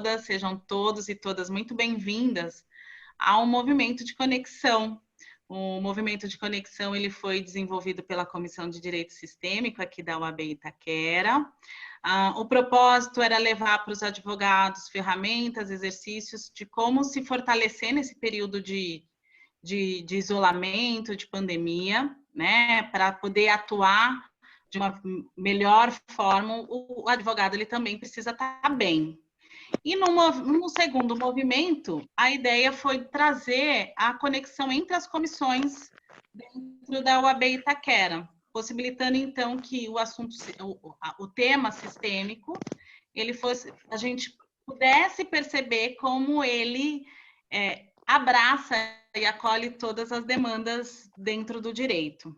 todas, sejam todos e todas muito bem-vindas ao Movimento de Conexão. O Movimento de Conexão ele foi desenvolvido pela Comissão de Direito Sistêmico aqui da UAB Itaquera. O propósito era levar para os advogados ferramentas, exercícios de como se fortalecer nesse período de isolamento, de pandemia, né, para poder atuar de uma melhor forma. O advogado ele também precisa estar bem. E no segundo movimento, a ideia foi trazer a conexão entre as comissões dentro da UAB Itaquera, possibilitando então que o assunto, o tema sistêmico, a gente pudesse perceber como ele abraça e acolhe todas as demandas dentro do direito.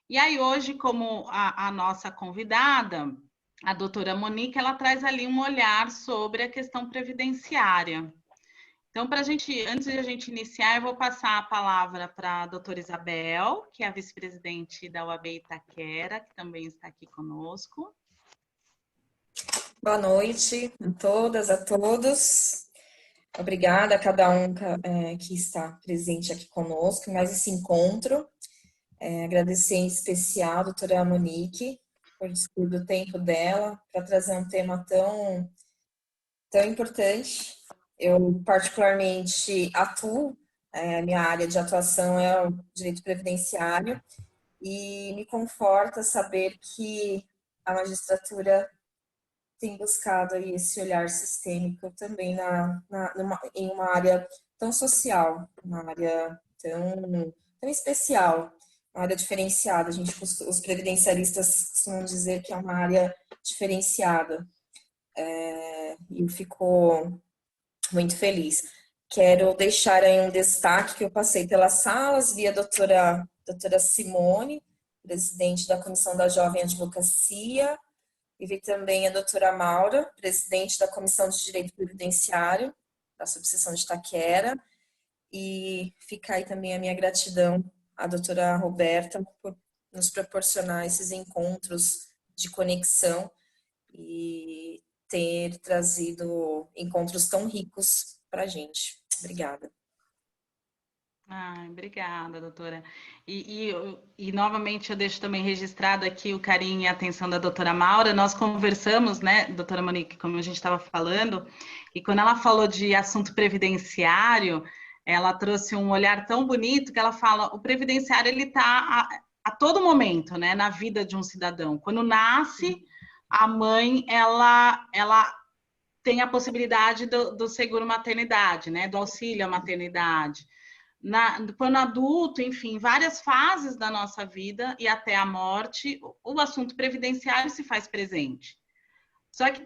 E aí hoje, como a nossa convidada, a doutora Monique, ela traz ali um olhar sobre a questão previdenciária. Então, antes de a gente iniciar, eu vou passar a palavra para a doutora Isabel, que é a vice-presidente da UAB Itaquera, que também está aqui conosco. Boa noite a todas, a todos. Obrigada a cada um que está presente aqui conosco em mais esse encontro. Agradecer em especial a doutora Monique por dispor do tempo dela para trazer um tema tão importante. Eu, particularmente, atuo, minha área de atuação é o direito previdenciário e me conforta saber que a magistratura tem buscado aí esse olhar sistêmico também em uma área tão social, uma área tão especial, uma área diferenciada. Os previdenciaristas costumam dizer que é uma área diferenciada. E eu fico muito feliz. Quero deixar aí um destaque que eu passei pelas salas, vi a doutora Simone, presidente da Comissão da Jovem Advocacia, e vi também a doutora Maura, presidente da Comissão de Direito Previdenciário, da subseção de Itaquera, e fica aí também a minha gratidão à doutora Roberta por nos proporcionar esses encontros de conexão e ter trazido encontros tão ricos para a gente. Obrigada. Obrigada, doutora. E novamente eu deixo também registrado aqui o carinho e a atenção da doutora Maura. Nós conversamos, né, doutora Monique, como a gente estava falando, e quando ela falou de assunto previdenciário, ela trouxe um olhar tão bonito que ela fala, o previdenciário ele está a todo momento, né, na vida de um cidadão. Quando nasce, a mãe, ela tem a possibilidade do seguro maternidade, né, do auxílio à maternidade. Quando adulto, enfim, várias fases da nossa vida e até a morte, o assunto previdenciário se faz presente. Só que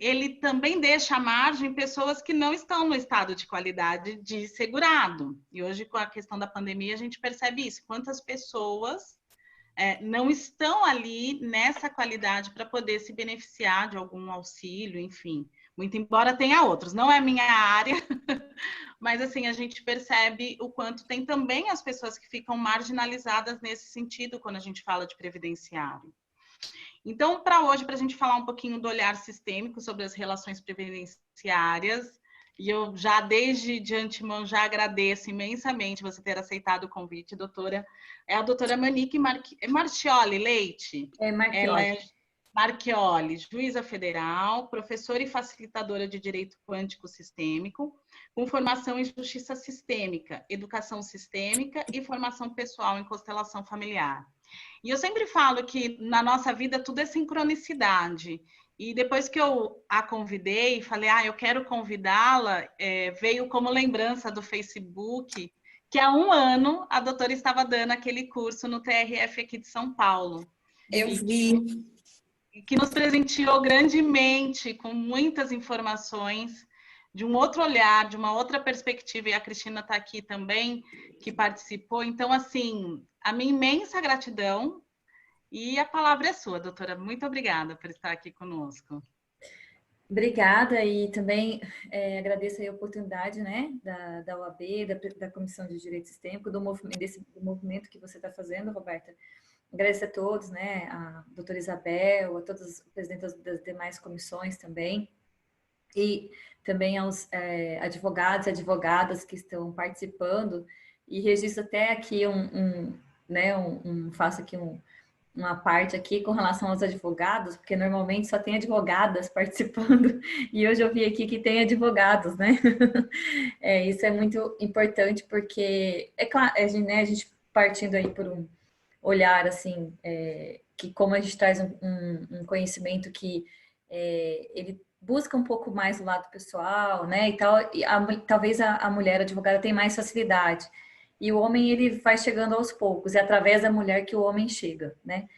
ele também deixa à margem pessoas que não estão no estado de qualidade de segurado. E hoje, com a questão da pandemia, a gente percebe isso. Quantas pessoas não estão ali nessa qualidade para poder se beneficiar de algum auxílio, enfim. Muito embora tenha outros. Não é minha área, mas assim, a gente percebe o quanto tem também as pessoas que ficam marginalizadas nesse sentido quando a gente fala de previdenciário. Então, para hoje, para a gente falar um pouquinho do olhar sistêmico sobre as relações previdenciárias, e eu já, desde de antemão, já agradeço imensamente você ter aceitado o convite, doutora. É a doutora Monique Marchioli Leite. Marchioli. Ela é Marchioli, juíza federal, professora e facilitadora de Direito Quântico Sistêmico, com formação em Justiça Sistêmica, Educação Sistêmica e formação pessoal em constelação familiar. E eu sempre falo que na nossa vida tudo é sincronicidade. E depois que eu a convidei, falei, eu quero convidá-la, veio como lembrança do Facebook, que há 1 ano a doutora estava dando aquele curso no TRF aqui de São Paulo. Eu vi. Que nos presenteou grandemente com muitas informações, de um outro olhar, de uma outra perspectiva, e a Cristina está aqui também, que participou. Então, assim, a minha imensa gratidão, e a palavra é sua, doutora. Muito obrigada por estar aqui conosco. Obrigada, e também agradeço a oportunidade, né, da UAB, da Comissão de Direito Sistêmico, do movimento que você está fazendo, Roberta. Agradeço a todos, né, a doutora Isabel, a todos os presidentes das demais comissões também. e também aos advogados e advogadas que estão participando, e registro até aqui faço aqui uma parte aqui com relação aos advogados, porque normalmente só tem advogadas participando, e hoje eu vi aqui que tem advogados, né? Isso é muito importante, porque, é claro, a gente partindo aí por um olhar, assim, que como a gente traz um conhecimento que ele busca um pouco mais o lado pessoal, né, e tal, e talvez a mulher advogada tem mais facilidade, e o homem, ele vai chegando aos poucos, é através da mulher que o homem chega, né?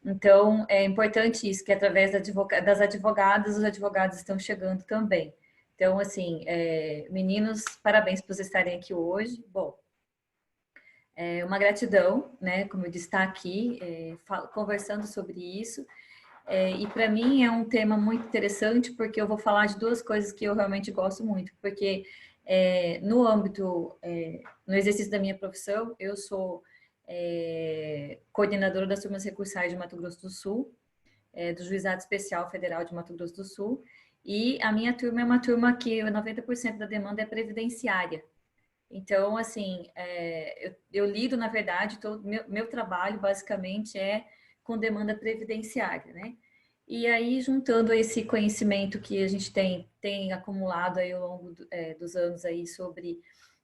Então, é importante isso, que através das advogadas, os advogados estão chegando também. Então, assim, meninos, parabéns por vocês estarem aqui hoje. Bom, uma gratidão, né, como eu disse, estar aqui conversando sobre isso. E para mim é um tema muito interessante, porque eu vou falar de duas coisas que eu realmente gosto muito, porque no âmbito, no exercício da minha profissão, eu sou coordenadora das turmas recursais de Mato Grosso do Sul, do Juizado Especial Federal de Mato Grosso do Sul, e a minha turma é uma turma que 90% da demanda é previdenciária. Então, assim, eu lido, na verdade, meu trabalho basicamente é com demanda previdenciária, né? E aí, juntando esse conhecimento que a gente tem acumulado aí ao longo dos anos aí sobre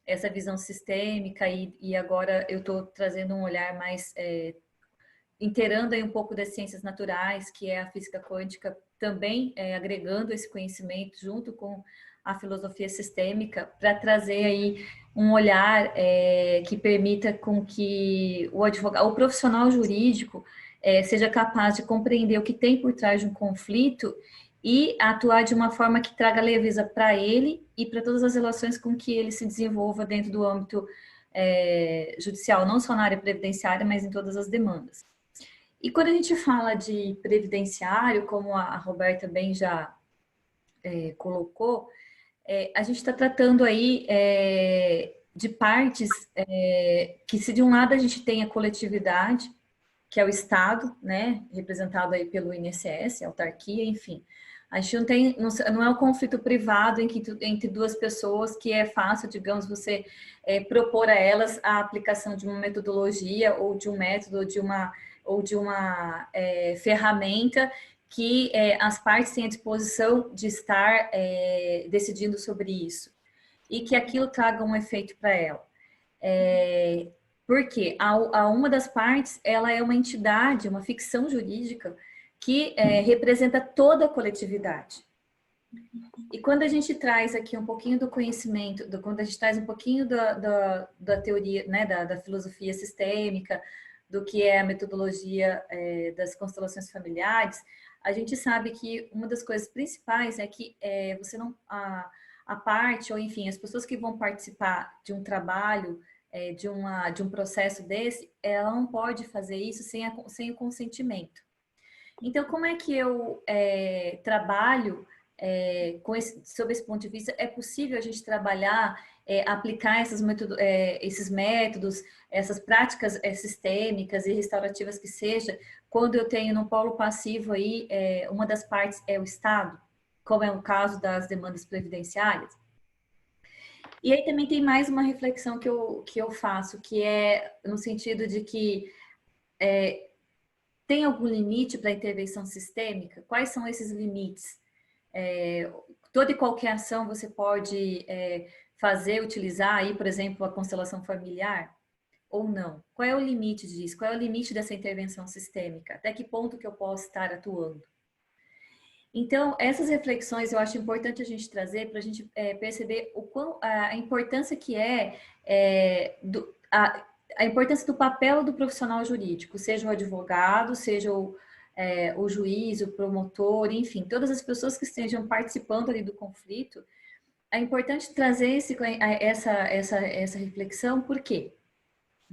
essa visão sistêmica e agora eu estou trazendo um olhar mais inteirando aí um pouco das ciências naturais, que é a física quântica, também agregando esse conhecimento junto com a filosofia sistêmica para trazer aí um olhar que permita com que o advogado, o profissional jurídico seja capaz de compreender o que tem por trás de um conflito e atuar de uma forma que traga leveza para ele e para todas as relações com que ele se desenvolva dentro do âmbito judicial, não só na área previdenciária, mas em todas as demandas. E quando a gente fala de previdenciário, como a Roberta bem já colocou, a gente está tratando aí de partes que, se de um lado a gente tem a coletividade, que é o Estado, né, representado aí pelo INSS, autarquia, enfim. A gente não é um conflito privado entre duas pessoas que é fácil, digamos, você propor a elas a aplicação de uma metodologia ou de um método ou de uma ferramenta que as partes têm a disposição de estar decidindo sobre isso e que aquilo traga um efeito para ela. Porque a uma das partes, ela é uma entidade, uma ficção jurídica que representa toda a coletividade. E quando a gente traz aqui um pouquinho do conhecimento, quando a gente traz um pouquinho da teoria, né, da filosofia sistêmica, do que é a metodologia das constelações familiares, a gente sabe que uma das coisas principais é que você não... A parte, ou enfim, as pessoas que vão participar de um trabalho, de um processo desse, ela não pode fazer isso sem o consentimento. Então, como é que eu trabalho sob esse ponto de vista? É possível a gente trabalhar, aplicar esses métodos, essas práticas sistêmicas e restaurativas que seja, quando eu tenho no polo passivo aí, uma das partes é o Estado, como é o caso das demandas previdenciárias? E aí também tem mais uma reflexão que eu faço, que é no sentido de que tem algum limite para a intervenção sistêmica? Quais são esses limites? Toda e qualquer ação você pode utilizar aí, por exemplo, a constelação familiar? Ou não? Qual é o limite disso? Qual é o limite dessa intervenção sistêmica? Até que ponto que eu posso estar atuando? Então, essas reflexões eu acho importante a gente trazer para a gente perceber a importância que a importância do papel do profissional jurídico, seja o advogado, seja o juiz, o promotor, enfim, todas as pessoas que estejam participando ali do conflito. É importante trazer essa reflexão, por quê?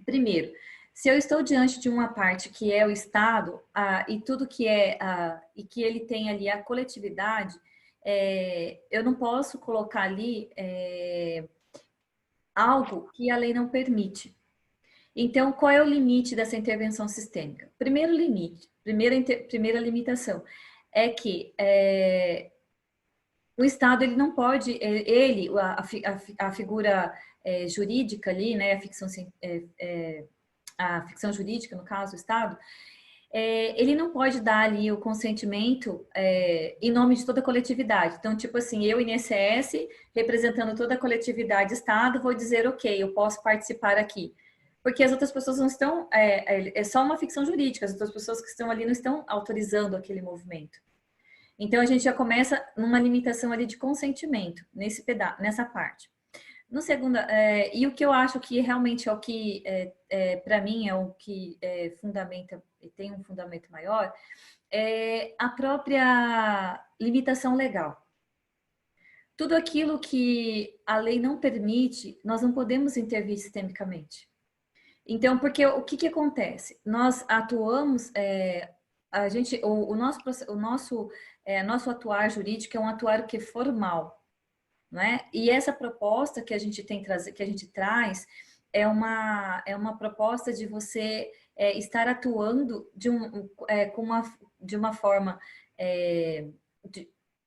Primeiro, se eu estou diante de uma parte que é o Estado, e tudo que e que ele tem ali a coletividade, eu não posso colocar ali algo que a lei não permite. Então, qual é o limite dessa intervenção sistêmica? Primeiro limite, primeira limitação, é que o Estado, ele não pode, ele, a figura jurídica ali, né, a ficção jurídica, no caso, o Estado, ele não pode dar ali o consentimento em nome de toda a coletividade. Então, tipo assim, eu, INSS, representando toda a coletividade Estado, vou dizer, ok, eu posso participar aqui. Porque as outras pessoas não estão, é só uma ficção jurídica, as outras pessoas que estão ali não estão autorizando aquele movimento. Então, a gente já começa numa limitação ali de consentimento, nessa parte. No segundo, e o que eu acho que realmente é o que, para mim, é o que fundamenta, e tem um fundamento maior, é a própria limitação legal. Tudo aquilo que a lei não permite, nós não podemos intervir sistemicamente. Então, porque o que acontece? Nós atuamos, nosso atuar jurídico é um atuar que é formal. Não é? E essa proposta que a gente traz é uma proposta de você estar atuando de uma forma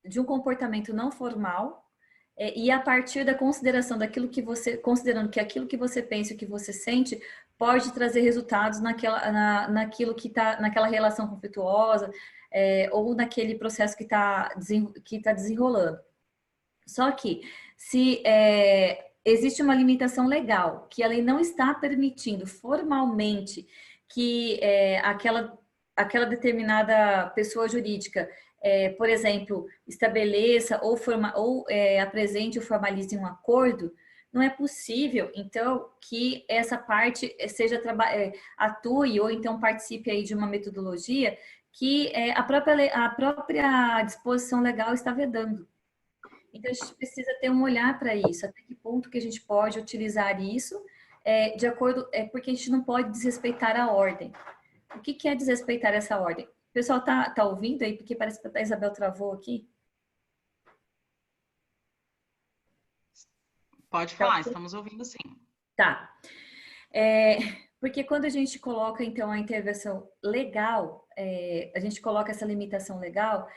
de um comportamento não formal e a partir da consideração daquilo que considerando que aquilo que você pensa e que você sente pode trazer resultados naquilo que está naquela relação conflituosa ou naquele processo que está desenrolando. Só que se existe uma limitação legal, que a lei não está permitindo formalmente que aquela determinada pessoa jurídica, por exemplo, estabeleça ou apresente ou formalize um acordo, não é possível, então, que essa parte atue ou então participe aí de uma metodologia que a própria disposição legal está vedando. Então, a gente precisa ter um olhar para isso, até que ponto que a gente pode utilizar isso, de acordo, porque a gente não pode desrespeitar a ordem. O que é desrespeitar essa ordem? O pessoal tá ouvindo aí? Porque parece que a Isabel travou aqui. Pode falar, estamos ouvindo sim. Tá. Porque quando a gente coloca, então, a intervenção legal, a gente coloca essa limitação legal,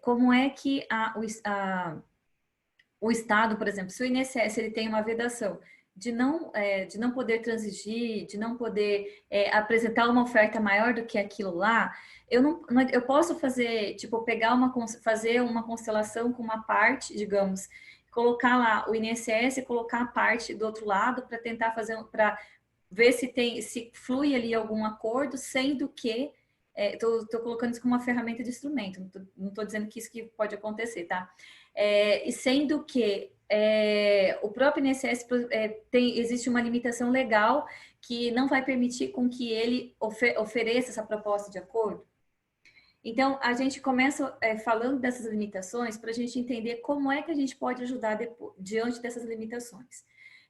como é que o Estado, por exemplo, se o INSS ele tem uma vedação de não poder transigir, de não poder apresentar uma oferta maior do que aquilo lá, eu posso fazer, tipo, fazer uma constelação com uma parte, digamos, colocar lá o INSS e colocar a parte do outro lado para tentar para ver se flui ali algum acordo, sendo que estou colocando isso como uma ferramenta de instrumento, não estou dizendo que isso que pode acontecer, tá? E sendo que o próprio INSS existe uma limitação legal que não vai permitir com que ele ofereça essa proposta de acordo. Então, a gente começa falando dessas limitações para a gente entender como é que a gente pode ajudar diante dessas limitações.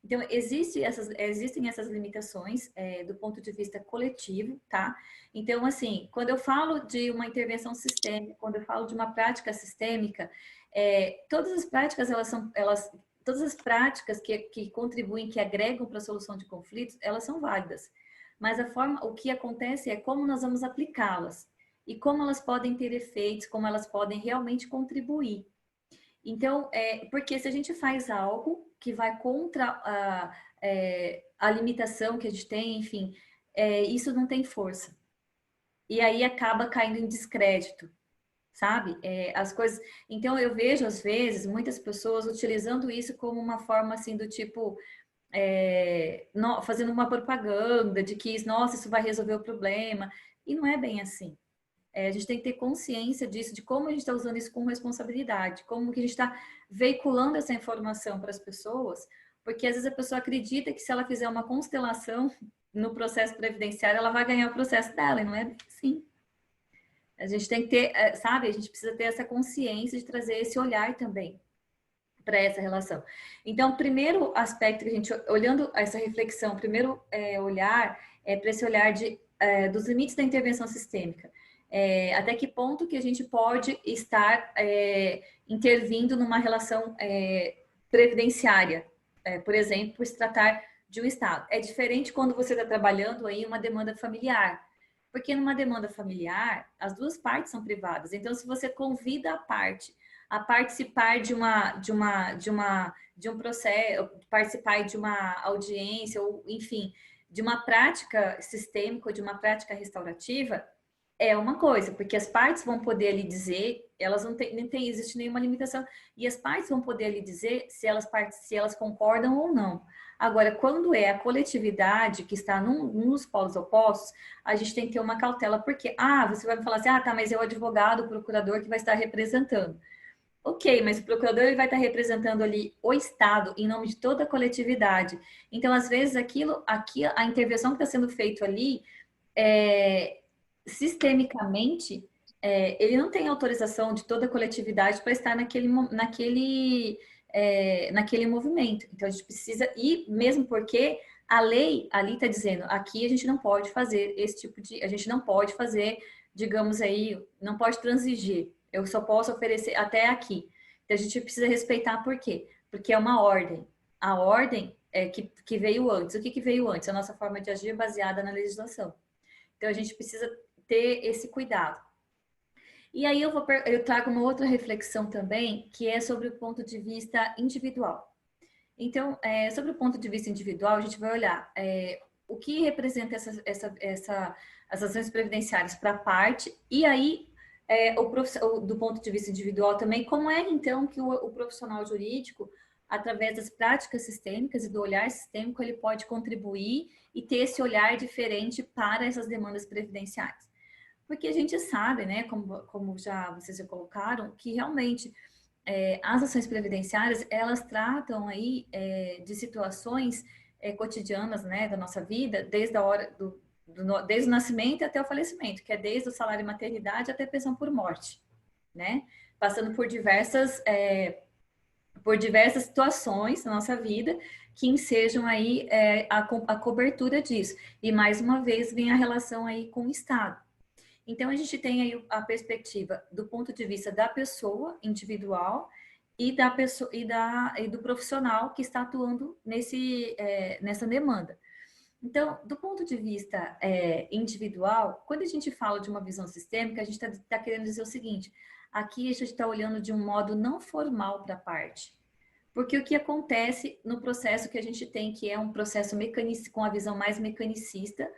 Então, existem essas limitações do ponto de vista coletivo, tá? Então, assim, quando eu falo de uma intervenção sistêmica, quando eu falo de uma prática sistêmica, todas as práticas, todas as práticas que contribuem, que agregam para a solução de conflitos, elas são válidas. Mas o que acontece é como nós vamos aplicá-las e como elas podem ter efeitos, como elas podem realmente contribuir. Então, porque se a gente faz algo que vai contra a limitação que a gente tem, enfim, isso não tem força. E aí acaba caindo em descrédito, sabe? As coisas. Então, eu vejo, às vezes, muitas pessoas utilizando isso como uma forma, assim, do tipo, fazendo uma propaganda de que, nossa, isso vai resolver o problema. E não é bem assim. A gente tem que ter consciência disso, de como a gente está usando isso com responsabilidade, como que a gente está veiculando essa informação para as pessoas, porque às vezes a pessoa acredita que se ela fizer uma constelação no processo previdenciário, ela vai ganhar o processo dela, e não é bem assim. A gente tem que ter, sabe, a gente precisa ter essa consciência de trazer esse olhar também para essa relação. Então, o primeiro aspecto que a gente, olhando essa reflexão, o primeiro olhar para esse olhar dos limites da intervenção sistêmica. Até que ponto que a gente pode estar intervindo numa relação previdenciária, por exemplo, por se tratar de um Estado. É diferente quando você está trabalhando aí uma demanda familiar, porque numa demanda familiar, as duas partes são privadas. Então, se você convida a parte a participar de um processo, participar de uma audiência, ou enfim, de uma prática sistêmica ou de uma prática restaurativa, é uma coisa, porque as partes vão poder lhe dizer, elas não tem existe nenhuma limitação, e as partes vão poder lhe dizer se elas concordam ou não. Agora, quando é a coletividade que está num dos polos opostos, a gente tem que ter uma cautela, porque, você vai me falar assim, tá, mas é o advogado, o procurador que vai estar representando. Ok, mas o procurador ele vai estar representando ali o Estado em nome de toda a coletividade. Então, às vezes, aqui a intervenção que está sendo feita ali, sistemicamente, ele não tem autorização de toda a coletividade para estar naquele movimento. Então, a gente precisa, e mesmo porque a lei ali está dizendo, aqui a gente não pode fazer a gente não pode fazer, digamos aí, não pode transigir. Eu só posso oferecer até aqui. Então, a gente precisa respeitar por quê? Porque é uma ordem. A ordem que veio antes. O que veio antes? A nossa forma de agir baseada na legislação. Então, a gente precisa ter esse cuidado. E aí eu trago uma outra reflexão também, que é sobre o ponto de vista individual. Então, sobre o ponto de vista individual, a gente vai olhar o que representa as ações previdenciárias para a parte, e aí, do ponto de vista individual também, como é então que o profissional jurídico, através das práticas sistêmicas e do olhar sistêmico, ele pode contribuir e ter esse olhar diferente para essas demandas previdenciárias. Porque a gente sabe, né, como vocês já colocaram, que realmente as ações previdenciárias, elas tratam aí de situações cotidianas, né, da nossa vida, desde a hora desde o nascimento até o falecimento, que é desde o salário maternidade até a pensão por morte, né? Passando por diversas situações na nossa vida que ensejam aí a cobertura disso. E mais uma vez vem a relação aí com o Estado. Então a gente tem aí a perspectiva do ponto de vista da pessoa individual e do profissional que está atuando nessa demanda. Então, do ponto de vista individual, quando a gente fala de uma visão sistêmica, a gente está querendo dizer o seguinte: aqui a gente está olhando de um modo não formal para a parte. Porque o que acontece no processo que a gente tem, que é um processo com a visão mais mecanicista,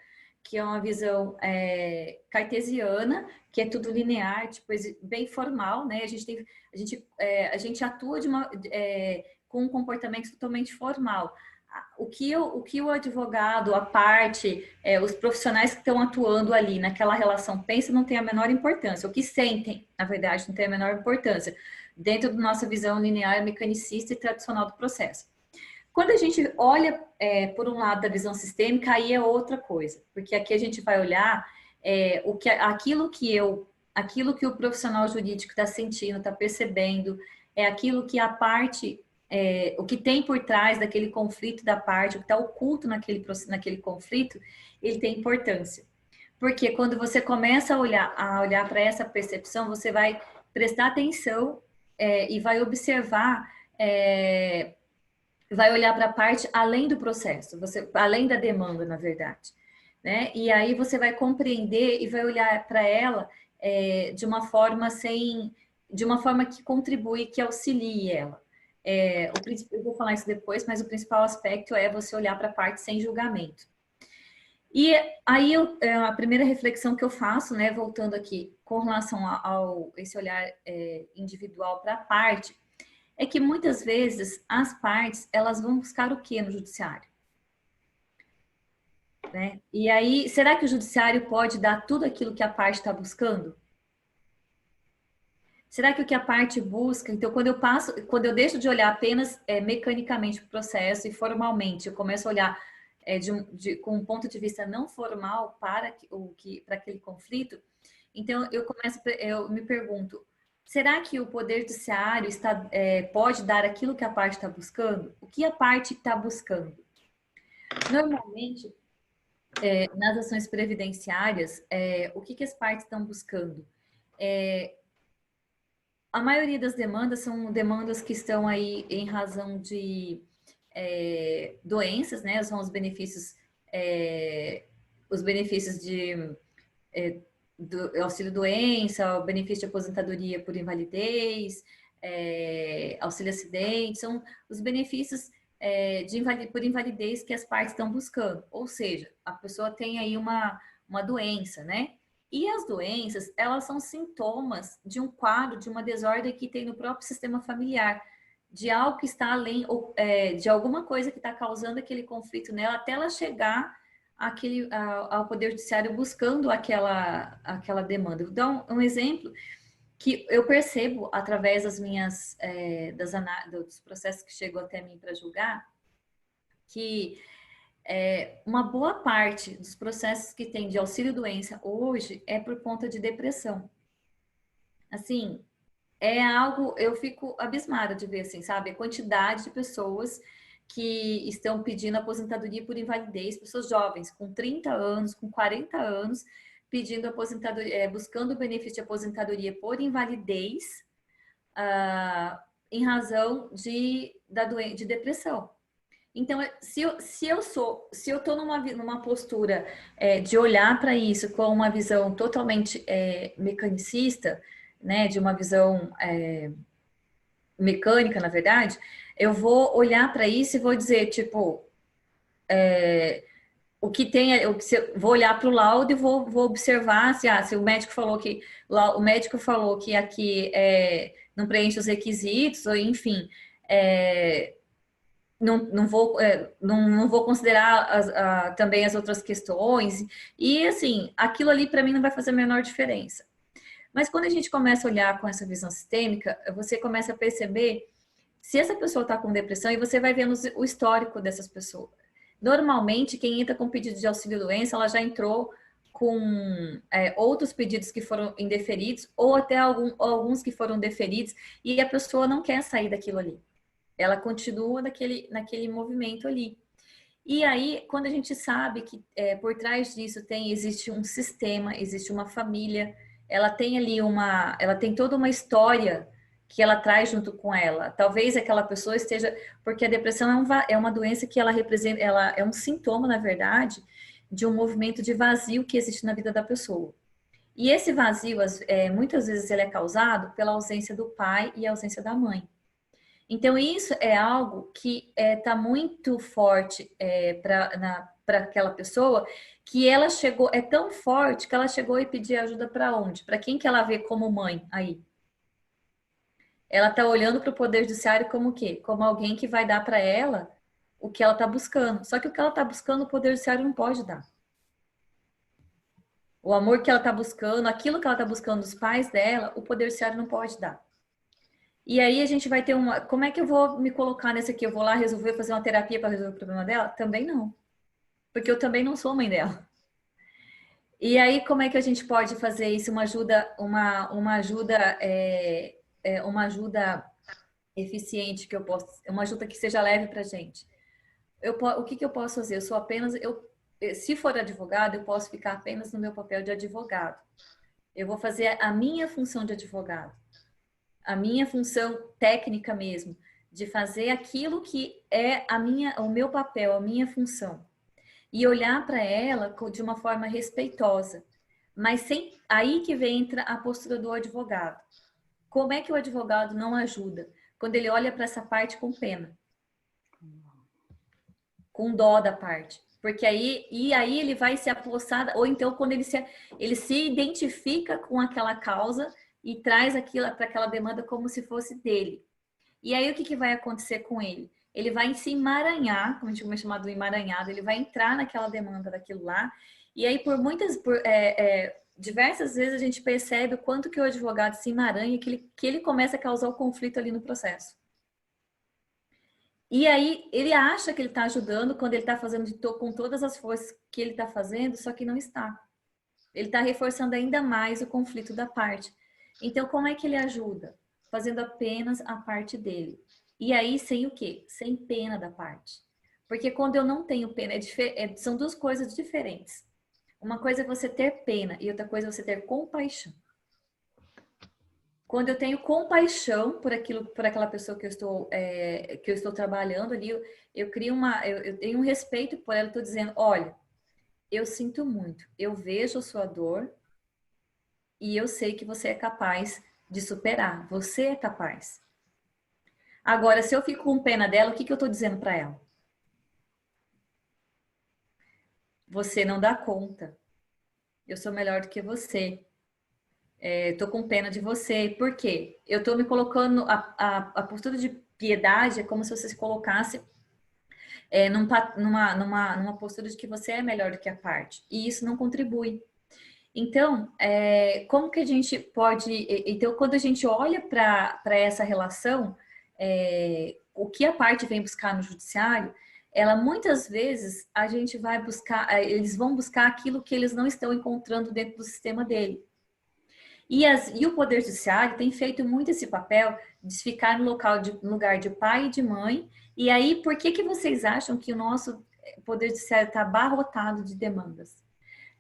que é uma visão cartesiana, que é tudo linear, tipo, bem formal, né? A gente atua com um comportamento totalmente formal. O que o advogado, a parte, os profissionais que estão atuando ali naquela relação pensam não tem a menor importância. O que sentem, na verdade, não tem a menor importância, dentro da nossa visão linear, mecanicista e tradicional do processo. Quando a gente olha por um lado da visão sistêmica, aí é outra coisa, porque aqui a gente vai olhar aquilo que o profissional jurídico está sentindo, está percebendo, é aquilo que a parte, o que tem por trás daquele conflito da parte, o que está oculto naquele conflito, ele tem importância. Porque quando você começa a olhar para essa percepção, você vai prestar atenção e vai observar, vai olhar para a parte além do processo, além da demanda, na verdade, né? E aí você vai compreender e vai olhar para ela de uma forma que contribui, que auxilie ela. Eu vou falar isso depois, mas o principal aspecto é você olhar para a parte sem julgamento. E aí a primeira reflexão que eu faço, né, voltando aqui com relação esse olhar individual para a parte, é que muitas vezes as partes, elas vão buscar o quê no judiciário? Né? E aí, será que o judiciário pode dar tudo aquilo que a parte está buscando? Será que o que a parte busca... Então, quando eu deixo de olhar apenas mecanicamente para o processo e formalmente, eu começo a olhar com um ponto de vista não formal para aquele conflito, então eu me pergunto, será que o Poder Judiciário pode dar aquilo que a parte está buscando? O que a parte está buscando? Normalmente, nas ações previdenciárias, o que as partes estão buscando? A maioria das demandas são demandas que estão aí em razão de doenças, né? São os benefícios do auxílio-doença, o benefício de aposentadoria por invalidez, auxílio acidente, são os benefícios por invalidez que as partes estão buscando. Ou seja, a pessoa tem aí uma doença, né? E as doenças, elas são sintomas de um quadro, de uma desordem que tem no próprio sistema familiar, de algo que está além, de alguma coisa que está causando aquele conflito nela, até ela chegar ao Poder Judiciário buscando aquela demanda. Então, um exemplo que eu percebo através das minhas, dos processos que chegam até mim para julgar, que uma boa parte dos processos que tem de auxílio-doença hoje é por conta de depressão. Assim, é algo, eu fico abismada de ver, assim, sabe? A quantidade de pessoas que estão pedindo aposentadoria por invalidez, pessoas jovens, com 30 anos, com 40 anos, pedindo aposentadoria, buscando o benefício de aposentadoria por invalidez, em razão de depressão. Então, se eu estou numa postura de olhar para isso com uma visão totalmente mecanicista, né, de uma visão mecânica, na verdade, eu vou olhar para isso e vou dizer, tipo, vou olhar para o laudo e vou observar se o médico falou que aqui não preenche os requisitos, ou enfim, não vou considerar também as outras questões, e assim, aquilo ali para mim não vai fazer a menor diferença. Mas quando a gente começa a olhar com essa visão sistêmica, você começa a perceber se essa pessoa está com depressão, e você vai vendo o histórico dessas pessoas. Normalmente, quem entra com pedido de auxílio-doença, ela já entrou com outros pedidos que foram indeferidos, ou até alguns que foram deferidos, e a pessoa não quer sair daquilo ali. Ela continua naquele movimento ali. E aí, quando a gente sabe que por trás disso existe um sistema, existe uma família, ela tem ali ela tem toda uma história que ela traz junto com ela. Talvez aquela pessoa esteja, porque a depressão é uma doença que ela representa, ela é um sintoma, na verdade, de um movimento de vazio que existe na vida da pessoa. E esse vazio, muitas vezes, ele é causado pela ausência do pai e a ausência da mãe. Então, isso é algo que está muito forte para aquela pessoa, que ela chegou, é tão forte que ela chegou e pediu ajuda para onde? Para quem que ela vê como mãe aí? Ela está olhando para o Poder Judiciário como o quê? Como alguém que vai dar para ela o que ela está buscando. Só que o que ela está buscando, o Poder Judiciário não pode dar. O amor que ela está buscando, aquilo que ela está buscando dos pais dela, o Poder Judiciário não pode dar. E aí a gente vai ter como é que eu vou me colocar nesse aqui? Eu vou lá fazer uma terapia para resolver o problema dela? Também não. Porque eu também não sou mãe dela. E aí, como é que a gente pode fazer isso? Uma ajuda eficiente uma ajuda que seja leve para a gente. O que eu posso fazer? Se for advogado, eu posso ficar apenas no meu papel de advogado. Eu vou fazer a minha função de advogado, a minha função técnica mesmo, de fazer aquilo que é o meu papel, a minha função. E olhar para ela de uma forma respeitosa. Mas aí que entra a postura do advogado. Como é que o advogado não ajuda? Quando ele olha para essa parte com pena. Com dó da parte. Porque aí ele vai se apossar, ou então quando ele se identifica com aquela causa e traz aquilo para aquela demanda como se fosse dele. E aí o que vai acontecer com ele? Ele vai se emaranhar, como a gente chama chamado emaranhado, ele vai entrar naquela demanda daquilo lá, e aí diversas vezes a gente percebe o quanto que o advogado se emaranha, que ele começa a causar o conflito ali no processo. E aí ele acha que ele está ajudando quando ele está fazendo com todas as forças que ele está fazendo, só que não está. Ele está reforçando ainda mais o conflito da parte. Então, como é que ele ajuda? Fazendo apenas a parte dele. E aí, sem o quê? Sem pena da parte. Porque quando eu não tenho pena, são duas coisas diferentes. Uma coisa é você ter pena e outra coisa é você ter compaixão. Quando eu tenho compaixão por aquela pessoa que eu estou trabalhando ali, eu tenho um respeito por ela, estou dizendo, olha, eu sinto muito, eu vejo a sua dor e eu sei que você é capaz de superar, você é capaz. Agora, se eu fico com pena dela, o que eu estou dizendo para ela? Você não dá conta. Eu sou melhor do que você. Estou com pena de você. Por quê? Eu estou me colocando... A postura de piedade é como se você se colocasse numa postura de que você é melhor do que a parte. E isso não contribui. Então, como que a gente pode... Então, quando a gente olha para essa relação, o que a parte vem buscar no judiciário, ela muitas vezes a gente vai buscar, eles vão buscar aquilo que eles não estão encontrando dentro do sistema dele. E o Poder Judiciário tem feito muito esse papel de ficar no lugar de pai e de mãe. E aí, por que vocês acham que o nosso Poder Judiciário está abarrotado de demandas?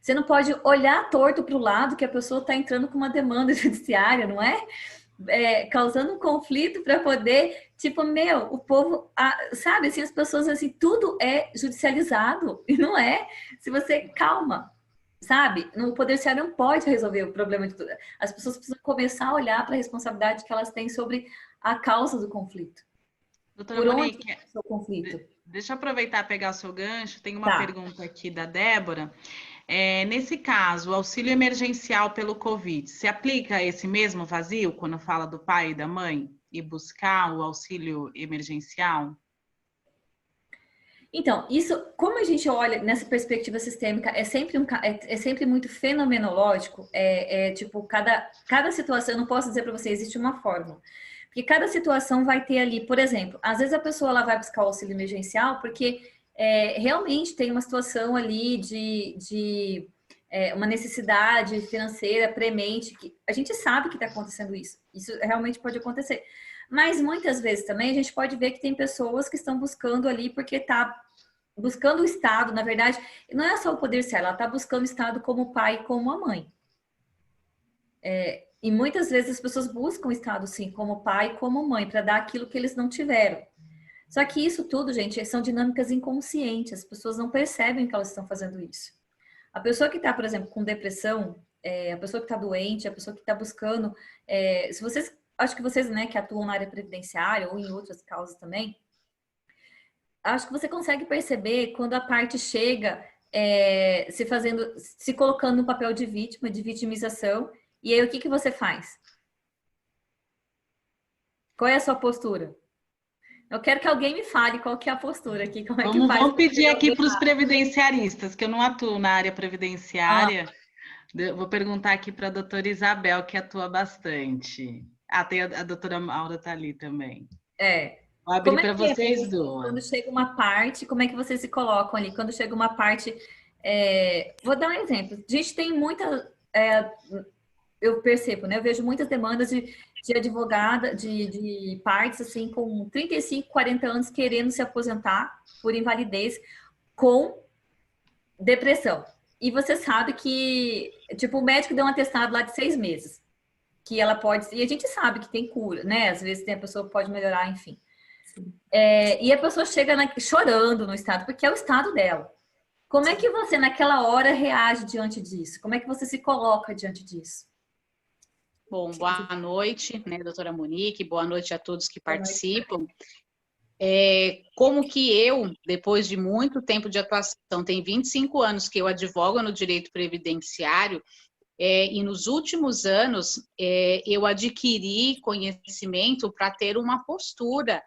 Você não pode olhar torto para o lado que a pessoa está entrando com uma demanda judiciária, não é? Causando um conflito para poder, tipo, o povo, sabe, assim, as pessoas, assim, tudo é judicializado, e não é. Se você, calma, sabe? O Poder Judiciário não pode resolver o problema de tudo. As pessoas precisam começar a olhar para a responsabilidade que elas têm sobre a causa do conflito. Doutora Monique, o conflito? Deixa eu aproveitar e pegar o seu gancho. Tem uma pergunta aqui da Débora. Nesse caso, o auxílio emergencial pelo Covid, se aplica esse mesmo vazio quando fala do pai e da mãe e buscar o auxílio emergencial? Então, isso, como a gente olha nessa perspectiva sistêmica, é sempre muito fenomenológico, tipo, cada situação, eu não posso dizer para você, existe uma fórmula. Porque cada situação vai ter ali, por exemplo, às vezes a pessoa ela vai buscar o auxílio emergencial porque realmente tem uma situação ali de uma necessidade financeira premente, que a gente sabe que está acontecendo isso. Isso realmente pode acontecer. Mas muitas vezes também a gente pode ver que tem pessoas que estão buscando ali porque está buscando o Estado, na verdade, não é só o poder ser, ela está buscando o Estado como pai e como a mãe. E muitas vezes as pessoas buscam o Estado, sim, como pai e como mãe, para dar aquilo que eles não tiveram. Só que isso tudo, gente, são dinâmicas inconscientes, as pessoas não percebem que elas estão fazendo isso. A pessoa que está, por exemplo, com depressão, a pessoa que está doente, a pessoa que está buscando, se vocês, acho que vocês, né, que atuam na área previdenciária ou em outras causas também, acho que você consegue perceber quando a parte chega se colocando no papel de vítima, de vitimização, e aí o que você faz? Qual é a sua postura? Eu quero que alguém me fale qual que é a postura aqui, como é que faz. Vamos pedir aqui para os previdenciaristas, que eu não atuo na área previdenciária. Vou perguntar aqui para a doutora Isabel, que atua bastante. Tem a doutora Maura está ali também. Vou abrir para vocês duas. Quando chega uma parte, como é que vocês se colocam ali? Quando chega uma parte... vou dar um exemplo. A gente tem muita... eu percebo, né? Eu vejo muitas demandas de advogada, de partes, assim, com 35, 40 anos querendo se aposentar por invalidez com depressão. E você sabe que, tipo, o médico deu um atestado lá de 6 meses. Que ela pode... E a gente sabe que tem cura, né? Às vezes a pessoa pode melhorar, enfim. E a pessoa chega chorando no estado, porque é o estado dela. Como é que você, naquela hora, reage diante disso? Como é que você se coloca diante disso? Bom, boa noite, né, doutora Monique, boa noite a todos que participam. Como que eu, depois de muito tempo de atuação, tem 25 anos que eu advogo no direito previdenciário, e nos últimos anos eu adquiri conhecimento para ter uma postura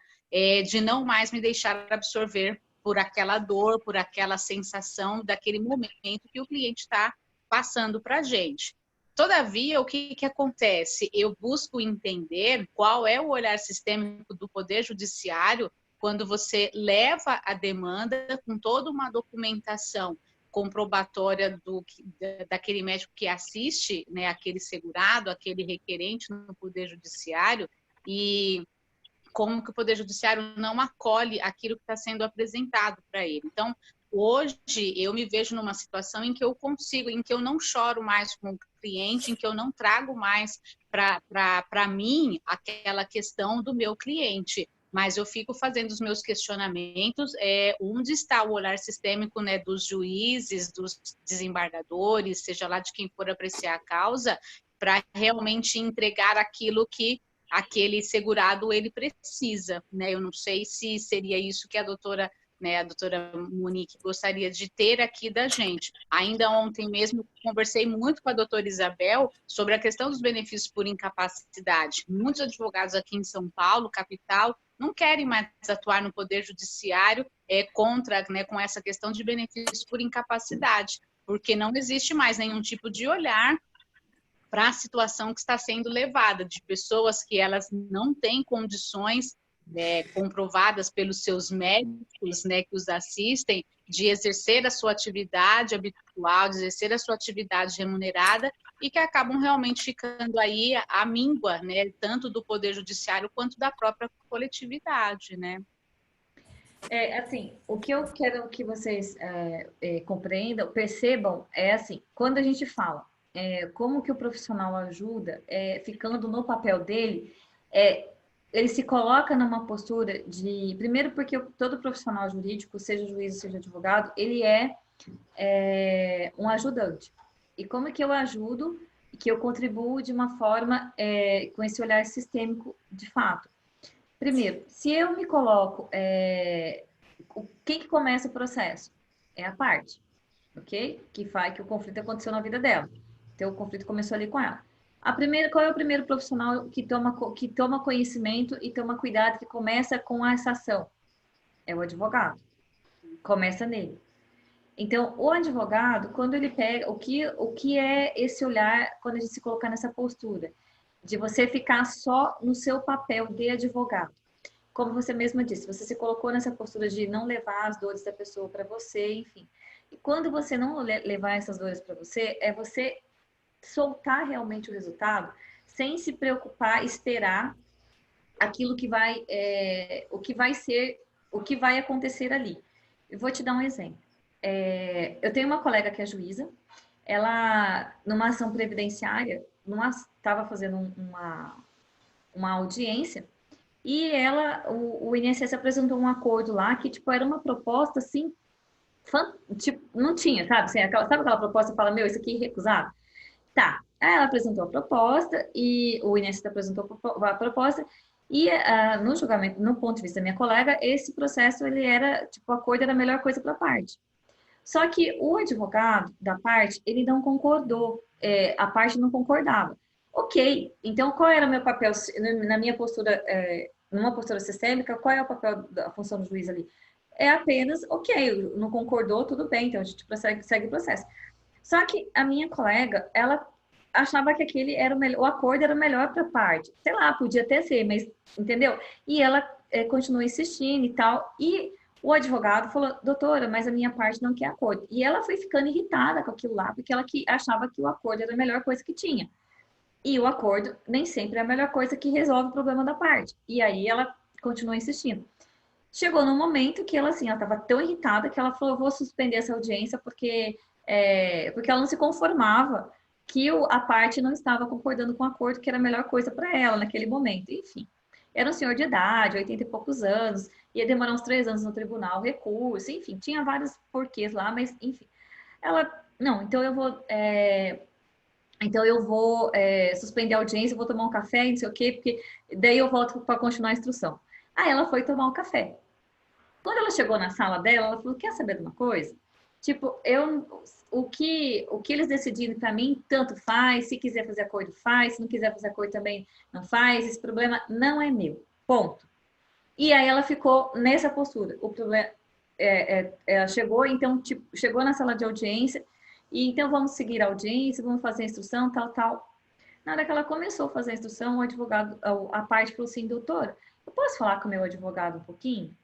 de não mais me deixar absorver por aquela dor, por aquela sensação daquele momento que o cliente está passando para a gente. Todavia, o que acontece? Eu busco entender qual é o olhar sistêmico do Poder Judiciário quando você leva a demanda com toda uma documentação comprobatória daquele médico que assiste, né, aquele segurado, aquele requerente no Poder Judiciário, e como que o Poder Judiciário não acolhe aquilo que está sendo apresentado para ele. Então, hoje, eu me vejo numa situação em que eu consigo, em que eu não choro mais com o cliente, em que eu não trago mais para mim aquela questão do meu cliente, mas eu fico fazendo os meus questionamentos, onde está o olhar sistêmico, né, dos juízes, dos desembargadores, seja lá de quem for apreciar a causa, para realmente entregar aquilo que aquele segurado ele precisa, né? Eu não sei se seria isso que a doutora Monique gostaria de ter aqui da gente. Ainda ontem mesmo conversei muito com a doutora Isabel sobre a questão dos benefícios por incapacidade. Muitos advogados aqui em São Paulo, capital, não querem mais atuar no Poder Judiciário contra, né, com essa questão de benefícios por incapacidade, porque não existe mais nenhum tipo de olhar para a situação que está sendo levada, de pessoas que elas não têm condições comprovadas pelos seus médicos, né, que os assistem, de exercer a sua atividade habitual, de exercer a sua atividade remunerada, e que acabam realmente ficando aí à míngua, né, tanto do Poder Judiciário quanto da própria coletividade, né? Assim, o que eu quero que vocês compreendam, percebam, é assim, quando a gente fala como que o profissional ajuda, ficando no papel dele, ele se coloca numa postura de... Primeiro porque todo profissional jurídico, seja juiz, seja advogado, ele é um ajudante. E como que eu ajudo, que eu contribuo de uma forma com esse olhar sistêmico de fato? Primeiro, se eu me coloco... quem que começa o processo? É a parte, ok? Que faz que o conflito aconteceu na vida dela. Então, o conflito começou ali com ela. Qual é o primeiro profissional que toma conhecimento e toma cuidado, que começa com essa ação? É o advogado. Começa nele. Então, o advogado, quando ele pega... O que é esse olhar quando a gente se colocar nessa postura? De você ficar só no seu papel de advogado. Como você mesma disse, você se colocou nessa postura de não levar as dores da pessoa para você, enfim. E quando você não levar essas dores para você, é você soltar realmente o resultado, sem se preocupar, esperar aquilo que vai, o que vai acontecer ali. Eu vou te dar um exemplo. Eu tenho uma colega que é juíza, ela, numa ação previdenciária, estava fazendo uma audiência, e o INSS apresentou um acordo lá que, tipo, era uma proposta, assim, tipo, não tinha, sabe? Assim, sabe aquela proposta que fala, meu, isso aqui é recusado? Tá. Aí ela apresentou a proposta, e o INSS apresentou a proposta, e no julgamento, no ponto de vista da minha colega, esse processo, ele era, tipo, o acordo era a melhor coisa para a parte. Só que o advogado da parte, ele não concordou, a parte não concordava. Ok, então qual era o meu papel na minha postura, numa postura sistêmica, qual é o papel da função do juiz ali? É apenas, ok, não concordou, tudo bem, então a gente segue o processo. Só que a minha colega, ela achava que aquele era o acordo era o melhor para a parte. Sei lá, podia até ser, mas entendeu? E ela continuou insistindo e tal, e o advogado falou, doutora, mas a minha parte não quer acordo. E ela foi ficando irritada com aquilo lá, porque ela achava que o acordo era a melhor coisa que tinha. E o acordo nem sempre é a melhor coisa que resolve o problema da parte. E aí ela continuou insistindo. Chegou num momento que ela, assim, ela estava tão irritada que ela falou, vou suspender essa audiência porque ela não se conformava que a parte não estava concordando com o acordo, que era a melhor coisa para ela naquele momento. Enfim, era um senhor de idade, 80 e poucos anos, ia demorar uns 3 anos no tribunal, recurso, enfim, tinha vários porquês lá, mas enfim. Ela, não, então eu vou suspender a audiência, vou tomar um café, não sei o quê, porque daí eu volto para continuar a instrução. Aí ela foi tomar um café. Quando ela chegou na sala dela, ela falou, quer saber de uma coisa? Tipo, o que eles decidirem para mim, tanto faz, se quiser fazer acordo, faz, se não quiser fazer acordo também, não faz, esse problema não é meu, ponto. E aí ela ficou nessa postura, o problema, ela chegou, então, tipo, chegou na sala de audiência, e então vamos seguir a audiência, vamos fazer a instrução, tal, tal. Na hora que ela começou a fazer a instrução, o advogado, a parte falou assim, doutora, eu posso falar com o meu advogado um pouquinho?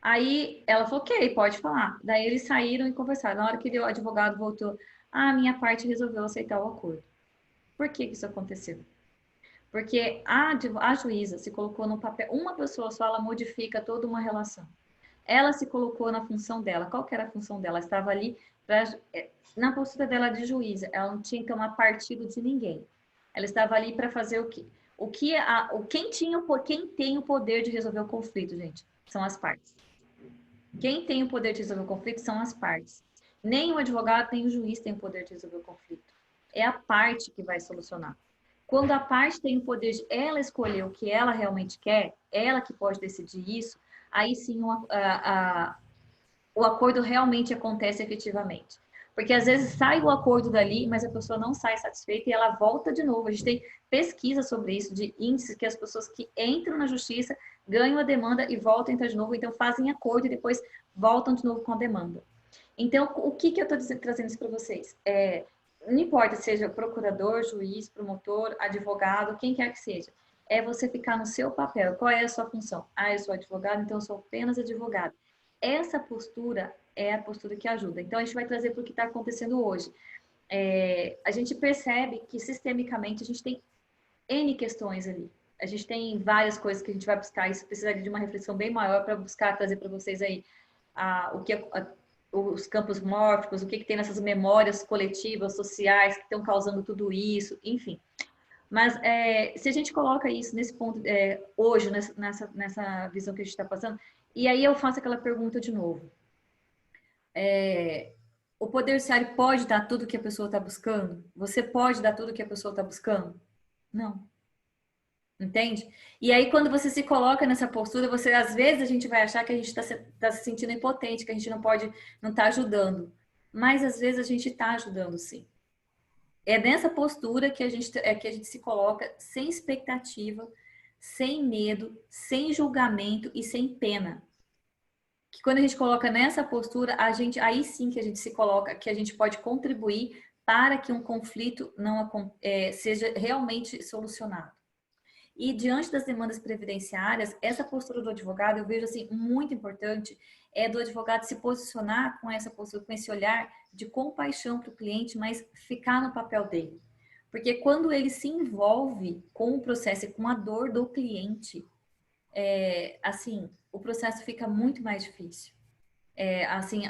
Aí ela falou, ok, pode falar. Daí eles saíram e conversaram. Na hora que o advogado voltou, a minha parte resolveu aceitar o acordo. Por que isso aconteceu? Porque a juíza se colocou no papel, uma pessoa só, ela modifica toda uma relação. Ela se colocou na função dela. Qual que era a função dela? Ela estava ali na postura dela de juíza. Ela não tinha que tomar partido de ninguém. Ela estava ali para fazer o quê? Quem tem o poder de resolver o conflito, gente, são as partes. Quem tem o poder de resolver o conflito são as partes. Nem o advogado, nem o juiz tem o poder de resolver o conflito. É a parte que vai solucionar. Quando a parte tem o poder de ela escolher o que ela realmente quer, ela que pode decidir isso, aí sim o acordo realmente acontece efetivamente. Porque às vezes sai o acordo dali, mas a pessoa não sai satisfeita e ela volta de novo. A gente tem pesquisa sobre isso, de índices que as pessoas que entram na justiça ganham a demanda e voltam a entrar de novo, então fazem acordo e depois voltam de novo com a demanda. Então, o que eu estou trazendo isso para vocês? Não importa seja procurador, juiz, promotor, advogado, quem quer que seja, é você ficar no seu papel. Qual é a sua função? Ah, eu sou advogado, então eu sou apenas advogado. Essa postura é a postura que ajuda. Então, a gente vai trazer para o que está acontecendo hoje. A gente percebe que, sistemicamente, a gente tem N questões ali. A gente tem várias coisas que a gente vai buscar. Isso precisaria de uma reflexão bem maior para buscar trazer para vocês aí os campos mórficos, o que tem nessas memórias coletivas, sociais, que estão causando tudo isso, enfim. Mas se a gente coloca isso nesse ponto, hoje, nessa visão que a gente está passando, e aí eu faço aquela pergunta de novo. O Poder Judiciário pode dar tudo que a pessoa está buscando? Você pode dar tudo que a pessoa está buscando? Não. Entende? E aí, quando você se coloca nessa postura, às vezes a gente vai achar que a gente está se sentindo impotente, que a gente não está ajudando. Mas às vezes a gente está ajudando, sim. É nessa postura que a gente se coloca sem expectativa, sem medo, sem julgamento e sem pena. Que quando a gente coloca nessa postura, aí sim que a gente se coloca, que a gente pode contribuir para que um conflito seja realmente solucionado. E diante das demandas previdenciárias, essa postura do advogado, eu vejo assim, muito importante, é do advogado se posicionar com essa postura, com esse olhar de compaixão para o cliente, mas ficar no papel dele. Porque quando ele se envolve com o processo e com a dor do cliente, assim, o processo fica muito mais difícil. Assim,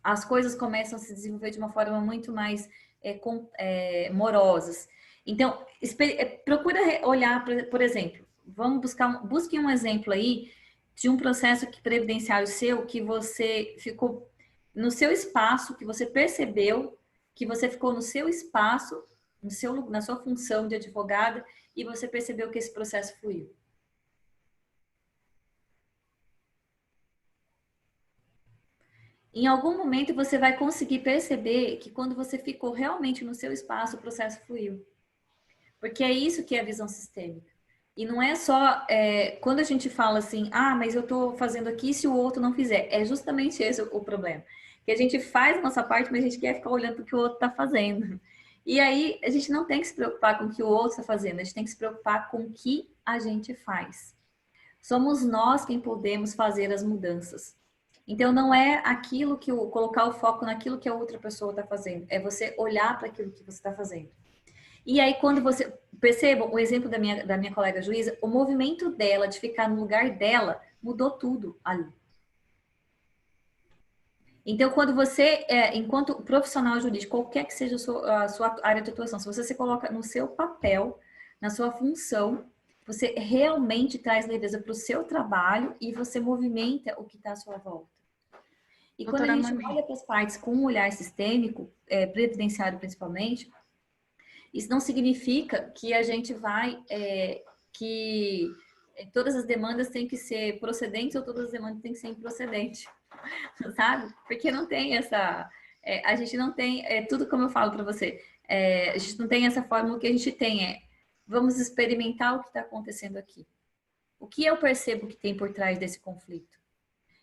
as coisas começam a se desenvolver de uma forma muito mais morosas. Então, procura olhar, por exemplo, busque um exemplo aí de um processo previdenciário seu que você ficou no seu espaço, que você percebeu que você ficou no seu espaço, na sua função de advogada, e você percebeu que esse processo fluiu. Em algum momento você vai conseguir perceber que quando você ficou realmente no seu espaço, o processo fluiu. Porque é isso que é a visão sistêmica. E não é só quando a gente fala assim, mas eu estou fazendo aqui se o outro não fizer. É justamente esse o problema. Que a gente faz a nossa parte, mas a gente quer ficar olhando para o que o outro está fazendo. E aí a gente não tem que se preocupar com o que o outro está fazendo, a gente tem que se preocupar com o que a gente faz. Somos nós quem podemos fazer as mudanças. Então, não é aquilo colocar o foco naquilo que a outra pessoa está fazendo, é você olhar para aquilo que você está fazendo. E aí, quando você perceba o exemplo da minha colega juíza, o movimento dela de ficar no lugar dela mudou tudo ali. Então, quando você, enquanto profissional jurídico, qualquer que seja a sua área de atuação, se você se coloca no seu papel, na sua função, você realmente traz leveza para o seu trabalho e você movimenta o que está à sua volta. E quando a gente olha para as partes com um olhar sistêmico, previdenciário principalmente, isso não significa que a gente vai, que todas as demandas têm que ser procedentes ou todas as demandas têm que ser improcedentes, sabe? Porque não tem essa... a gente não tem... tudo como eu falo para você. A gente não tem essa fórmula. O que a gente tem vamos experimentar o que está acontecendo aqui. O que eu percebo que tem por trás desse conflito?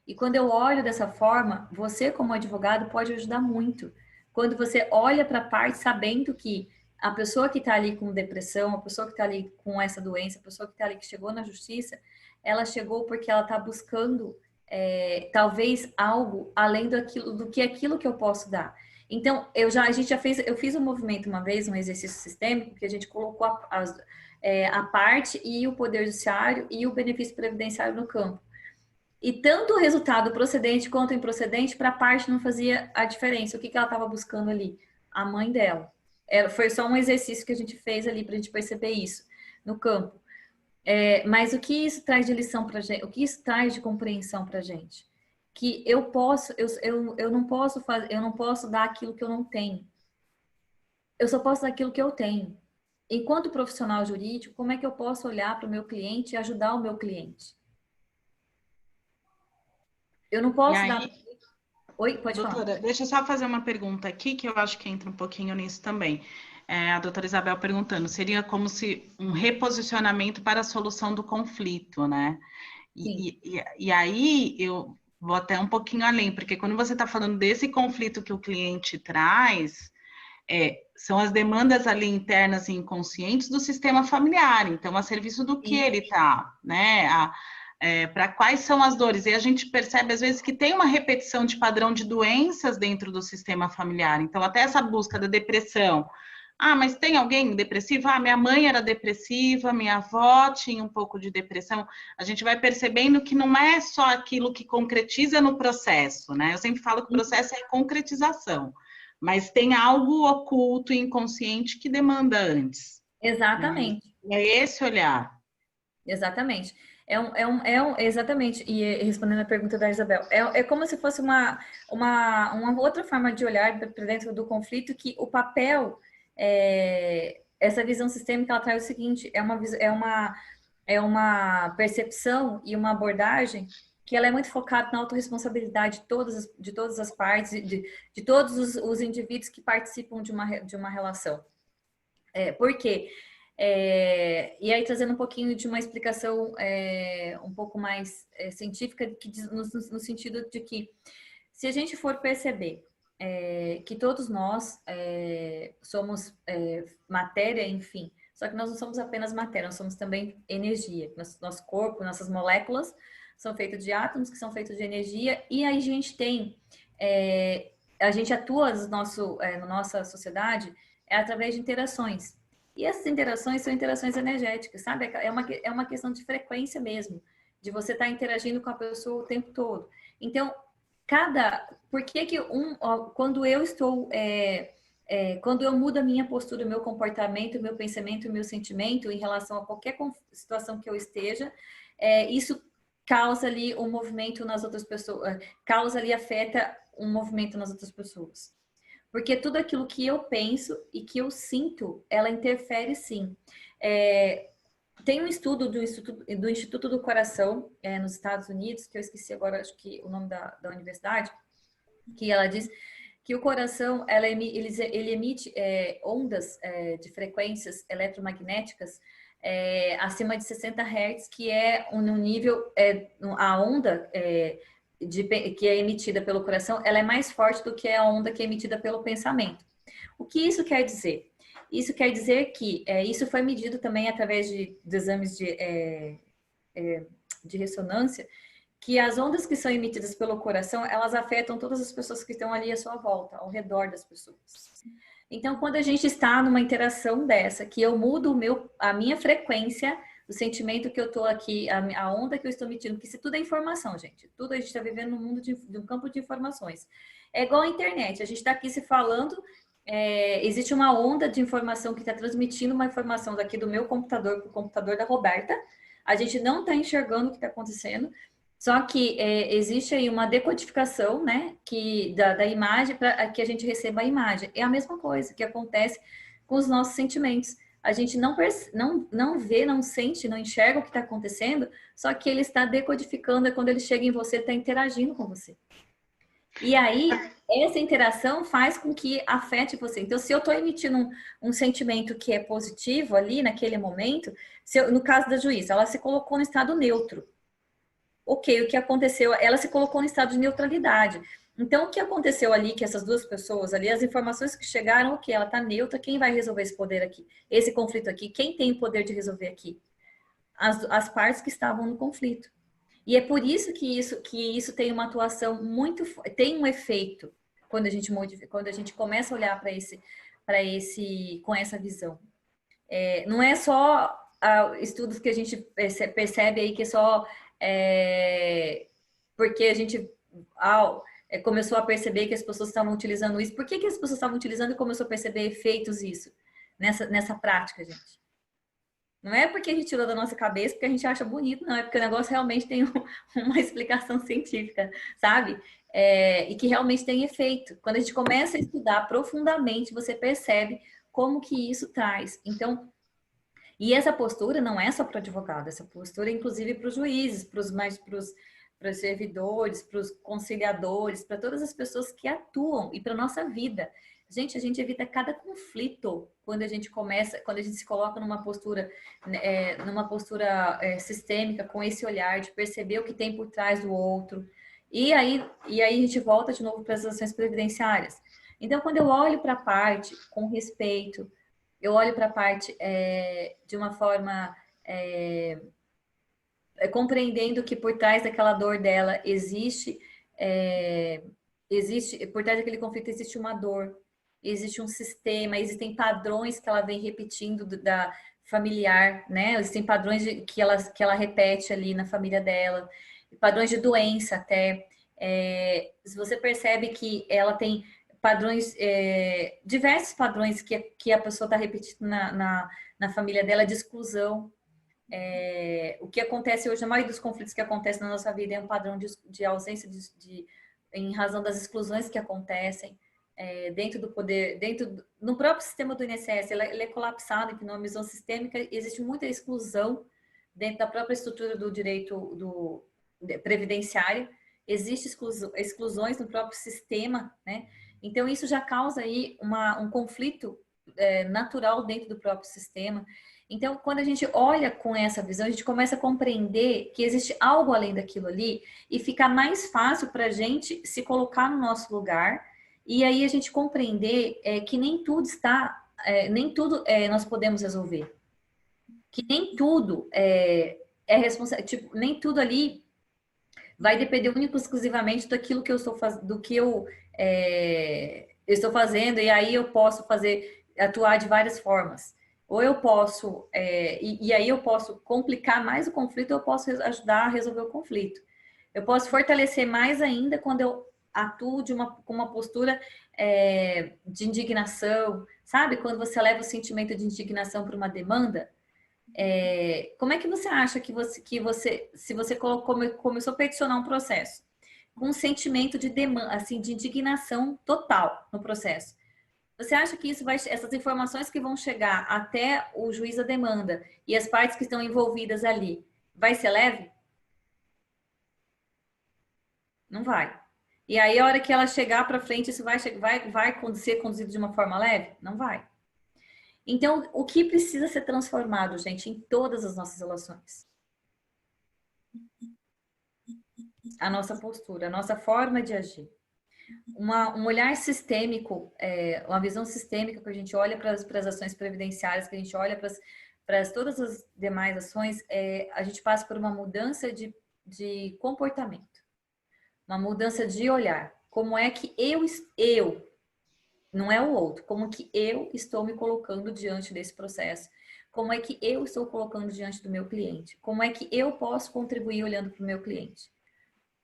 E quando eu olho dessa forma, você como advogado pode ajudar muito. Quando você olha para a parte sabendo que a pessoa que está ali com depressão, a pessoa que está ali com essa doença, a pessoa que está ali que chegou na justiça, ela chegou porque ela está buscando talvez algo além do que aquilo que eu posso dar. Então, eu fiz um movimento uma vez, um exercício sistêmico, que a gente colocou a parte e o Poder Judiciário e o benefício previdenciário no campo. E tanto o resultado procedente quanto improcedente, para a parte não fazia a diferença. O que ela estava buscando ali? A mãe dela. Foi só um exercício que a gente fez ali para a gente perceber isso no campo. Mas o que isso traz de lição para a gente? O que isso traz de compreensão para a gente? Que eu não posso dar aquilo que eu não tenho. Eu só posso dar aquilo que eu tenho. enquanto profissional jurídico, como é que eu posso olhar para o meu cliente e ajudar o meu cliente? Eu não E posso dar... aí, Oi, pode falar. doutora, deixa eu só fazer uma pergunta aqui, que eu acho que entra um pouquinho nisso também. A doutora Isabel perguntando, seria como se um reposicionamento para a solução do conflito, né? Sim. E aí eu vou até um pouquinho além, porque quando você está falando desse conflito que o cliente traz, são as demandas ali internas e inconscientes do sistema familiar. Então, a serviço do que ele está, né? Para quais são as dores? E a gente percebe, às vezes, que tem uma repetição de padrão de doenças dentro do sistema familiar. Então, até essa busca da depressão. Ah, mas tem alguém depressivo? Ah, minha mãe era depressiva, minha avó tinha um pouco de depressão. A gente vai percebendo que não é só aquilo que concretiza no processo, né? Eu sempre falo que o processo é a concretização, mas tem algo oculto e inconsciente que demanda antes. Exatamente. Né? É esse olhar. Exatamente. Exatamente. E respondendo a pergunta da Isabel, é como se fosse uma outra forma de olhar para dentro do conflito, que o papel, essa visão sistêmica, ela traz o seguinte, é uma percepção e uma abordagem que ela é muito focada na autorresponsabilidade de todas as partes, de todos os indivíduos que participam de uma relação. Por quê? E aí, trazendo um pouquinho de uma explicação um pouco mais científica, que no sentido de que, se a gente for perceber que todos nós somos matéria, enfim, só que nós não somos apenas matéria, nós somos também energia. Nosso corpo, nossas moléculas são feitas de átomos, que são feitos de energia, e aí a gente atua na nossa sociedade através de interações. E essas interações são interações energéticas, sabe? É uma questão de frequência mesmo, de você estar interagindo com a pessoa o tempo todo. Então, por que quando eu estou, quando eu mudo a minha postura, o meu comportamento, o meu pensamento, o meu sentimento em relação a qualquer situação que eu esteja, isso causa ali um movimento nas outras pessoas, afeta um movimento nas outras pessoas. Porque tudo aquilo que eu penso e que eu sinto, ela interfere sim. Tem um estudo do Instituto do Coração, nos Estados Unidos, que eu esqueci agora, acho que o nome da universidade, que ela diz que o coração, ele emite ondas de frequências eletromagnéticas acima de 60 Hz, que é no nível, a onda que é emitida pelo coração, ela é mais forte do que a onda que é emitida pelo pensamento. O que isso quer dizer? Isso quer dizer que isso foi medido também através de exames de ressonância, que as ondas que são emitidas pelo coração, elas afetam todas as pessoas que estão ali à sua volta, ao redor das pessoas. Então, quando a gente está numa interação dessa, que eu mudo a minha frequência, o sentimento que eu estou aqui, a onda que eu estou emitindo, porque isso tudo é informação, gente. Tudo a gente está vivendo num mundo de um campo de informações. É igual a internet, a gente está aqui se falando, existe uma onda de informação que está transmitindo uma informação daqui do meu computador para o computador da Roberta. A gente não está enxergando o que está acontecendo, só que existe aí uma decodificação, né, da imagem para que a gente receba a imagem. É a mesma coisa que acontece com os nossos sentimentos. A gente não vê, não sente, não enxerga o que está acontecendo, só que ele está decodificando, quando ele chega em você, está interagindo com você. E aí, essa interação faz com que afete você. Então, se eu estou emitindo um sentimento que é positivo ali, naquele momento, no caso da juíza, ela se colocou no estado neutro. Ok, o que aconteceu? Ela se colocou no estado de neutralidade. Então, o que aconteceu ali, que essas duas pessoas ali, as informações que chegaram, ok, ela está neutra, quem vai resolver esse poder aqui? Esse conflito aqui, quem tem o poder de resolver aqui? As partes que estavam no conflito. E é por isso que isso tem uma atuação tem um efeito quando a gente começa a olhar com essa visão. Não é só estudos que a gente percebe aí que é só porque a gente começou a perceber que as pessoas estavam utilizando isso. Por que as pessoas estavam utilizando e começou a perceber efeitos disso nessa prática, gente? Não é porque a gente tirou da nossa cabeça, porque a gente acha bonito, não. É porque o negócio realmente tem uma explicação científica, sabe? E que realmente tem efeito. Quando a gente começa a estudar profundamente, você percebe como que isso traz. Então, E essa postura não é só para o advogado, essa postura é inclusive para os juízes, para os servidores, para os conciliadores, para todas as pessoas que atuam e para a nossa vida. Gente, a gente evita cada conflito quando a gente se coloca numa postura, sistêmica, com esse olhar de perceber o que tem por trás do outro. E aí a gente volta de novo para as ações previdenciárias. Então, quando eu olho para a parte com respeito, eu olho para a parte de uma forma compreendendo que por trás daquela dor dela existe, por trás daquele conflito existe uma dor, existe um sistema, existem padrões que ela vem repetindo da familiar, né? Existem padrões que ela repete ali na família dela, padrões de doença até. Se você percebe que ela tem padrões, diversos padrões que a pessoa está repetindo na família dela de exclusão. O que acontece hoje, a maioria dos conflitos que acontecem na nossa vida é um padrão de ausência em razão das exclusões que acontecem dentro do poder, no próprio sistema do INSS, ele é colapsado em uma visão sistêmica, existe muita exclusão dentro da própria estrutura do direito previdenciário, existem exclusões no próprio sistema, né? Então, isso já causa aí um conflito natural dentro do próprio sistema. Então, quando a gente olha com essa visão, a gente começa a compreender que existe algo além daquilo ali e fica mais fácil para a gente se colocar no nosso lugar e aí a gente compreender que nem tudo nós podemos resolver. Que nem tudo responsável, tipo, nem tudo ali vai depender único e exclusivamente daquilo que eu estou fazendo, do que eu estou fazendo, e aí eu posso atuar de várias formas. Ou eu posso, e aí eu posso complicar mais o conflito, ou eu posso ajudar a resolver o conflito. Eu posso fortalecer mais ainda quando eu atuo com uma postura de indignação, sabe? Quando você leva o sentimento de indignação para uma demanda, como é que você acha se você começou a peticionar um processo com um sentimento de demanda, assim, de indignação total no processo? Você acha que essas informações que vão chegar até o juiz da demanda e as partes que estão envolvidas ali, vai ser leve? Não vai. E aí, a hora que ela chegar para frente, isso vai ser conduzido de uma forma leve? Não vai. Então, o que precisa ser transformado, gente, em todas as nossas relações? A nossa postura, a nossa forma de agir. Um olhar sistêmico, uma visão sistêmica que a gente olha para as ações previdenciárias, que a gente olha para todas as demais ações, a gente passa por uma mudança de comportamento, uma mudança de olhar. Como é que eu, não é o outro, como que eu estou me colocando diante desse processo? Como é que eu estou colocando diante do meu cliente? Como é que eu posso contribuir olhando para o meu cliente?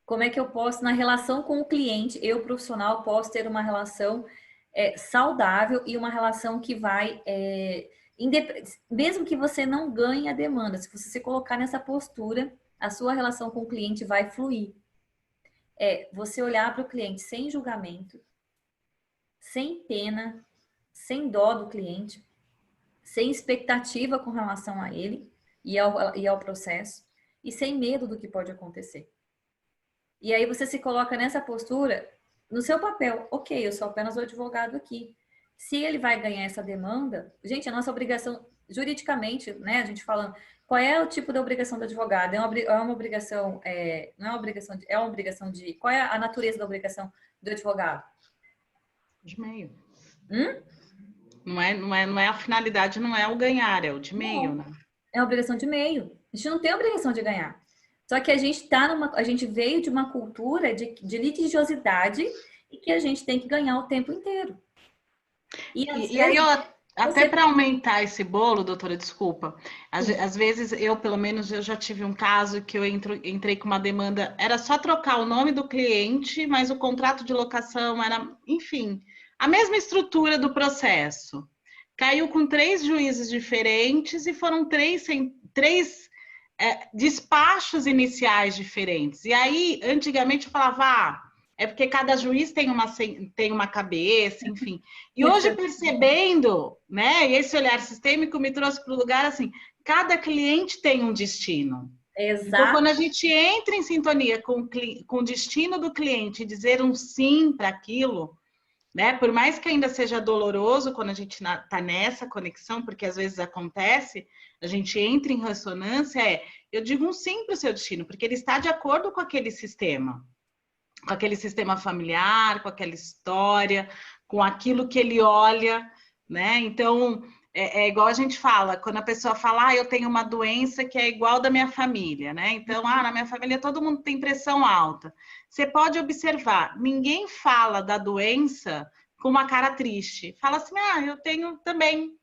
Como é que eu posso, na relação com o cliente, eu, profissional, posso ter uma relação saudável e uma relação que vai, mesmo que você não ganhe a demanda, se você se colocar nessa postura, a sua relação com o cliente vai fluir. Você olhar para o cliente sem julgamento, sem pena, sem dó do cliente, sem expectativa com relação a ele e ao processo, e sem medo do que pode acontecer. E aí você se coloca nessa postura, no seu papel. Ok, eu sou apenas o advogado aqui. Se ele vai ganhar essa demanda, gente, a nossa obrigação, juridicamente, né, a gente falando, qual é o tipo da obrigação do advogado? É uma obrigação, não é uma obrigação é uma obrigação de, qual é a natureza da obrigação do advogado? De meio. Não é a finalidade, não é o ganhar, é o de meio, né? É a obrigação de meio. A gente não tem a obrigação de ganhar. Só que a gente veio de uma cultura de litigiosidade e que a gente tem que ganhar o tempo inteiro. E aí, até para aumentar esse bolo, doutora, desculpa, às vezes pelo menos, eu já tive um caso que eu entrei com uma demanda, era só trocar o nome do cliente, mas o contrato de locação era, enfim, a mesma estrutura do processo. Caiu com 3 juízes diferentes e foram três despachos iniciais diferentes. E aí, antigamente, eu falava, é porque cada juiz tem uma cabeça, enfim. E hoje, percebendo, né, e esse olhar sistêmico me trouxe para o lugar assim, cada cliente tem um destino. Exato. Então, quando a gente entra em sintonia com o destino do cliente, dizer um sim para aquilo, né? Por mais que ainda seja doloroso quando a gente está nessa conexão, porque às vezes acontece, a gente entra em ressonância, eu digo um sim para o seu destino, porque ele está de acordo com aquele sistema familiar, com aquela história, com aquilo que ele olha, né? Então, é igual a gente fala, quando a pessoa fala, eu tenho uma doença que é igual da minha família, né? Então, na minha família todo mundo tem pressão alta. Você pode observar, ninguém fala da doença com uma cara triste. Fala assim, eu tenho também.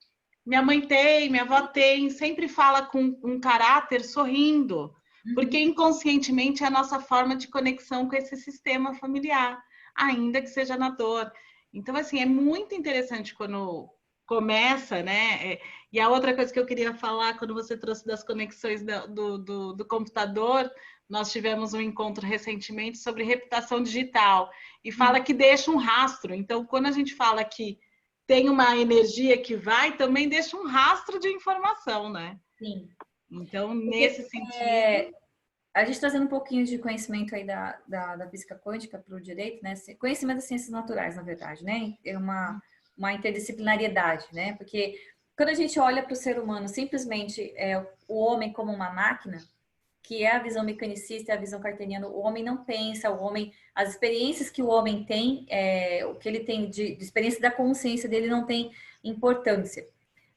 Minha mãe tem, minha avó tem, sempre fala com um caráter sorrindo, porque inconscientemente é a nossa forma de conexão com esse sistema familiar, ainda que seja na dor. Então, assim, é muito interessante quando começa, né? E a outra coisa que eu queria falar, quando você trouxe das conexões do computador, nós tivemos um encontro recentemente sobre reputação digital, e fala que deixa um rastro. Então, quando a gente fala que tem uma energia que vai, também deixa um rastro de informação, né? Sim. Então, nesse sentido... A gente trazendo um pouquinho de conhecimento aí da física quântica para o direito, né? Conhecimento das ciências naturais, na verdade, né? É uma interdisciplinariedade, né? Porque quando a gente olha para o ser humano simplesmente o homem como uma máquina, que é a visão mecanicista, a visão cartesiana, o homem não pensa, as experiências que o homem tem, o que ele tem de experiência da consciência dele não tem importância.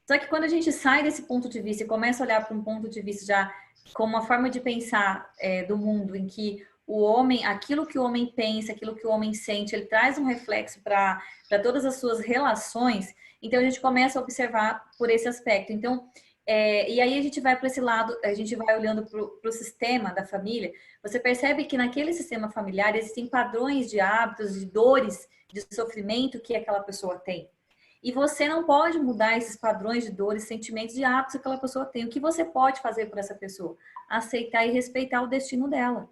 Só que quando a gente sai desse ponto de vista e começa a olhar para um ponto de vista já como uma forma de pensar do mundo em que o homem, aquilo que o homem pensa, aquilo que o homem sente, ele traz um reflexo para todas as suas relações, então a gente começa a observar por esse aspecto. Então, e aí a gente vai para esse lado, a gente vai olhando para o sistema da família, você percebe que naquele sistema familiar existem padrões de hábitos, de dores, de sofrimento que aquela pessoa tem. E você não pode mudar esses padrões de dores, sentimentos e hábitos que aquela pessoa tem. O que você pode fazer por essa pessoa? Aceitar e respeitar o destino dela.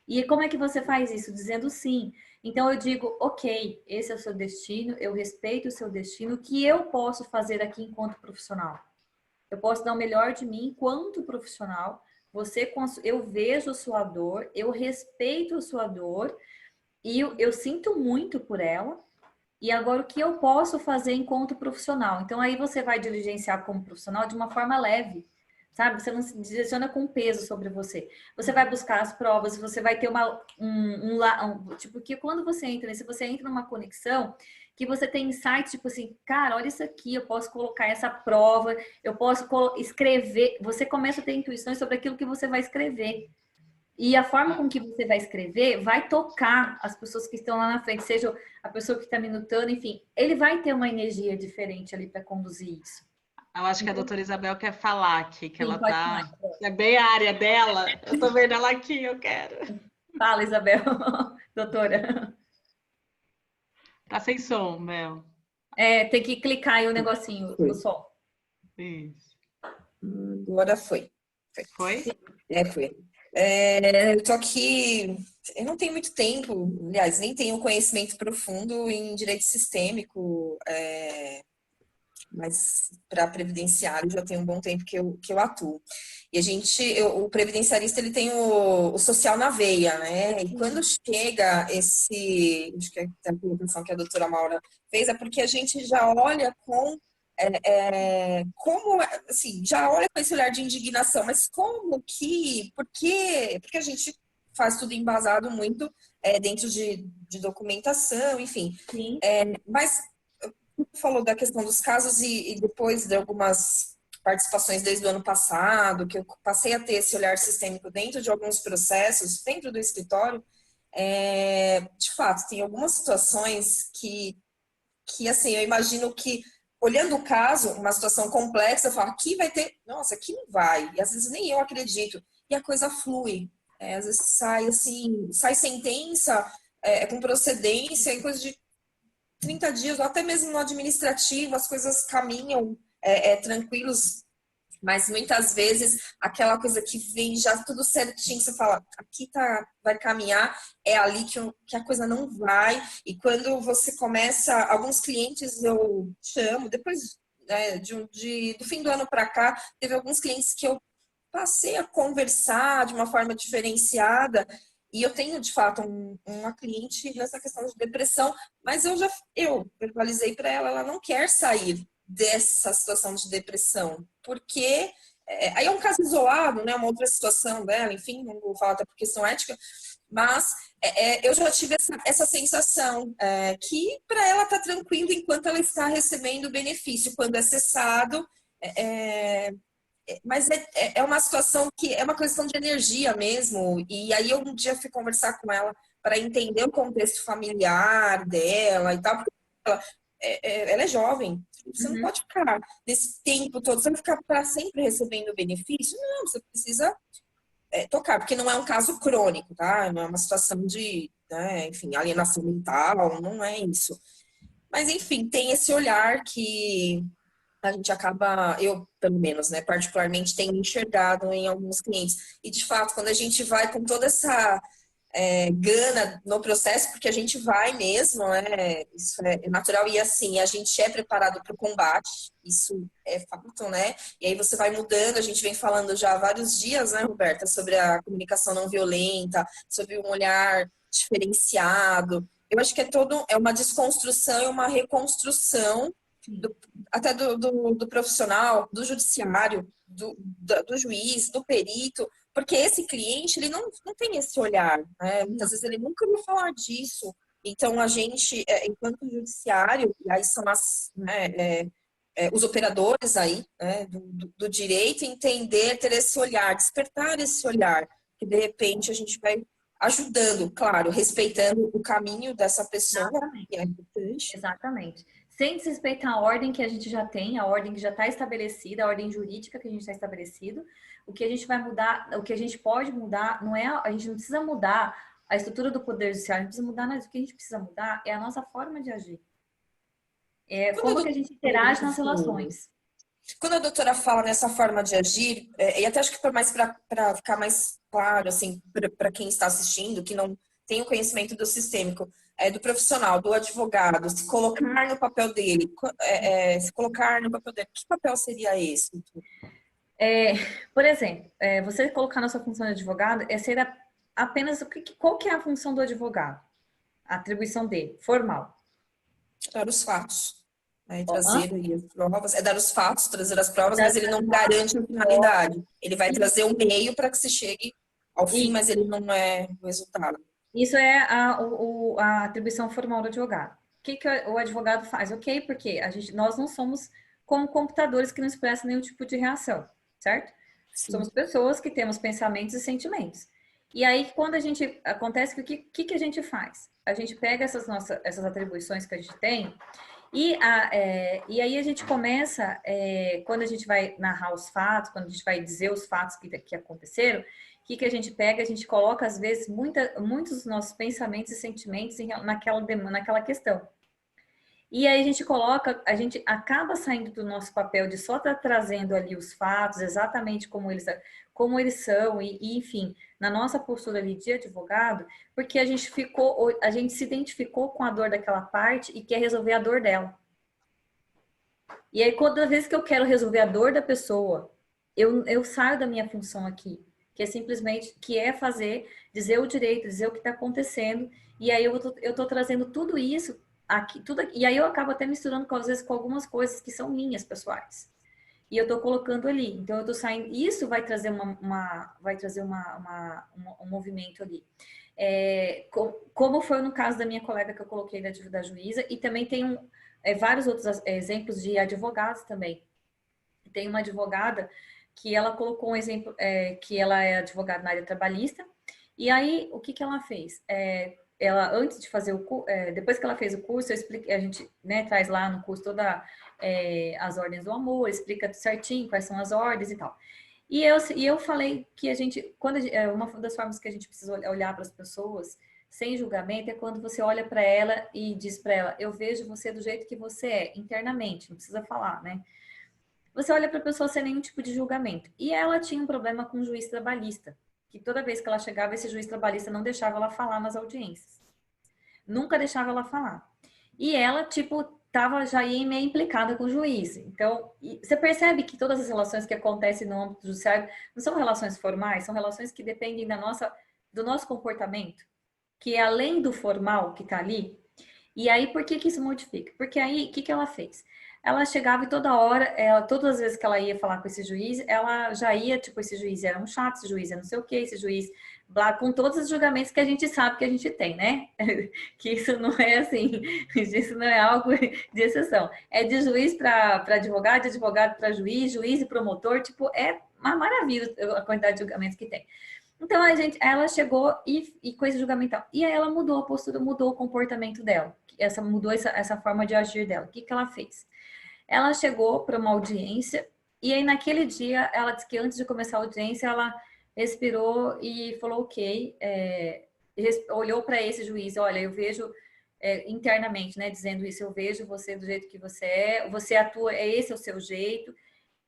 E como é que você faz isso? Dizendo sim. Então eu digo, ok, esse é o seu destino, eu respeito o seu destino, o que eu posso fazer aqui enquanto profissional? Eu posso dar o melhor de mim enquanto profissional. Eu vejo a sua dor, eu respeito a sua dor e eu sinto muito por ela. E agora, o que eu posso fazer enquanto profissional? Então, aí você vai diligenciar como profissional de uma forma leve, sabe? Você não se direciona com peso sobre você. Você vai buscar as provas, você vai ter tipo, que quando você entra, se você entra numa conexão, que você tem insights, tipo assim, cara, olha isso aqui, eu posso colocar essa prova, eu posso escrever. Você começa a ter intuições sobre aquilo que você vai escrever. E a forma com que você vai escrever vai tocar as pessoas que estão lá na frente, seja a pessoa que está minutando, enfim, ele vai ter uma energia diferente ali para conduzir isso. Eu acho que a doutora Isabel quer falar aqui, que sim, ela tá... É bem a área dela. Eu tô vendo ela aqui, eu quero. Fala, Isabel, doutora. Tá sem som, Mel. Tem que clicar aí o negocinho, o som. Isso. Agora foi. Foi? Foi. Eu tô aqui, eu não tenho muito tempo, aliás, nem tenho conhecimento profundo em direito sistêmico, mas para previdenciário já tem um bom tempo que eu atuo. E o previdenciarista, ele tem o social na veia, né? E quando chega acho que é a colocação que a doutora Maura fez, é porque a gente já olha com como, assim, já olha com esse olhar de indignação, mas por quê? Porque a gente faz tudo embasado muito dentro de documentação, enfim. Mas falou da questão dos casos e depois de algumas participações desde o ano passado, que eu passei a ter esse olhar sistêmico dentro de alguns processos, dentro do escritório, de fato, tem algumas situações que assim, eu imagino que olhando o caso, uma situação complexa, eu falo, aqui vai ter... Nossa, aqui não vai. E às vezes nem eu acredito. E a coisa flui. Às vezes sai sentença com procedência, em coisa de 30 dias, ou até mesmo no administrativo, as coisas caminham tranquilos, Mas muitas vezes aquela coisa que vem já tudo certinho, você fala, aqui tá, vai caminhar, é ali que a coisa não vai. E quando você começa, alguns clientes eu chamo, depois do fim do ano para cá, teve alguns clientes que eu passei a conversar de uma forma diferenciada. E eu tenho, de fato, uma cliente nessa questão de depressão, mas eu verbalizei para ela, ela não quer sair dessa situação de depressão, porque aí é um caso isolado, né? Uma outra situação dela, enfim, não vou falar até por questão ética, mas eu já tive essa sensação que para ela tá tranquilo enquanto ela está recebendo o benefício, quando é cessado, mas é uma situação que é uma questão de energia mesmo, e aí eu um dia fui conversar com ela para entender o contexto familiar dela e tal, porque ela é jovem, você não pode ficar nesse tempo todo, você vai ficar para sempre recebendo benefício? Não, você precisa tocar, porque não é um caso crônico, tá? Não é uma situação de, né, enfim, alienação mental, não é isso. Mas, enfim, tem esse olhar que a gente acaba, eu, pelo menos, né, particularmente, tenho enxergado em alguns clientes. E, de fato, quando a gente vai com toda essa gana no processo, porque a gente vai mesmo, né? Isso é natural e assim, a gente é preparado para o combate, isso é fato, né? E aí você vai mudando, a gente vem falando já há vários dias, né, Roberta, sobre a comunicação não violenta, sobre um olhar diferenciado. Eu acho que é uma desconstrução e uma reconstrução até do profissional, do judiciário, do juiz, do perito, porque esse cliente, ele não tem esse olhar, né? Muitas vezes ele nunca ouviu falar disso. Então, a gente, enquanto judiciário, e aí são os operadores aí, né, do direito, entender, ter esse olhar, despertar esse olhar, que de repente a gente vai ajudando, claro, respeitando o caminho dessa pessoa, Exatamente. que é importante. Exatamente. Sem desrespeitar a ordem que a gente já tem, a ordem que já está estabelecida, a ordem jurídica que a gente está estabelecido. O que a gente vai mudar, o que a gente pode mudar, não é, a gente não precisa mudar a estrutura do Poder Judiciário, não precisa mudar nada. O que a gente precisa mudar é a nossa forma de agir. Como que a gente interage nas relações. Quando a doutora fala nessa forma de agir, e até acho que para ficar mais claro, assim, para quem está assistindo, que não tem o conhecimento do sistêmico, do profissional, do advogado, se colocar no papel dele, se colocar no papel dele, que papel seria esse? Por exemplo, você colocar na sua função de advogado ser apenas qual que é a função do advogado? A atribuição dele, formal. Dar os fatos. Trazer as provas, dar os fatos, trazer as provas, mas ele não garante a finalidade. Ele vai trazer um meio para que se chegue ao fim, mas ele não é o resultado. Isso é a atribuição formal do advogado. O que o advogado faz? Ok, porque nós não somos como computadores que não expressam nenhum tipo de reação, certo? Sim. Somos pessoas que temos pensamentos e sentimentos. E aí, quando acontece, o que a gente faz? A gente pega essas atribuições que a gente tem e aí a gente começa, quando a gente vai narrar os fatos, quando a gente vai dizer os fatos que aconteceram, o que a gente pega? A gente coloca, às vezes, muitos dos nossos pensamentos e sentimentos naquela questão. E aí a gente acaba saindo do nosso papel de só estar trazendo ali os fatos, exatamente como eles são, e enfim, na nossa postura ali de advogado, porque a gente se identificou com a dor daquela parte e quer resolver a dor dela. E aí, toda vez que eu quero resolver a dor da pessoa, eu saio da minha função aqui, que é simplesmente, dizer o direito, dizer o que está acontecendo, e aí eu tô trazendo tudo isso aqui, e aí eu acabo até misturando, às vezes, com algumas coisas que são minhas, pessoais. E eu tô colocando ali. Então, eu tô saindo... Isso vai trazer um movimento ali. Como foi no caso da minha colega que eu coloquei da juíza, e também tem vários outros exemplos de advogados também. Tem uma advogada que ela colocou um exemplo, que ela é advogada na área trabalhista, e aí, o que ela fez? Ela, antes de fazer depois que ela fez o curso, a gente, né, traz lá no curso todas as ordens do amor, explica certinho quais são as ordens e tal. E eu falei que uma das formas que a gente precisa olhar para as pessoas sem julgamento é quando você olha para ela e diz para ela, eu vejo você do jeito que você é, internamente, não precisa falar, né? você olha para a pessoa sem nenhum tipo de julgamento. E ela tinha um problema com o juiz trabalhista, que toda vez que ela chegava, esse juiz trabalhista não deixava ela falar nas audiências. Nunca deixava ela falar. E ela, tipo, tava já aí meio implicada com o juiz. Então, você percebe que todas as relações que acontecem no âmbito judiciário não são relações formais, são relações que dependem do nosso comportamento, que é além do formal que está ali. E aí, por que isso modifica? Porque aí, o que ela fez? Ela chegava e toda hora, todas as vezes que ela ia falar com esse juiz, ela já ia, tipo, esse juiz era um chato, esse juiz é não sei o quê, esse juiz, blá, com todos os julgamentos que a gente sabe que a gente tem, né? Que isso não é assim, isso não é algo de exceção. É de juiz para advogado, de advogado para juiz, juiz e promotor, tipo, é uma maravilha a quantidade de julgamentos que tem. Então, ela chegou e coisa julgamental. E aí ela mudou a postura, mudou o comportamento dela. Mudou essa forma de agir dela. O que ela fez? Ela chegou para uma audiência e aí naquele dia, ela disse que antes de começar a audiência, ela respirou e falou, ok, olhou para esse juiz, olha, eu vejo internamente, né, dizendo isso, eu vejo você do jeito que você atua, esse é o seu jeito,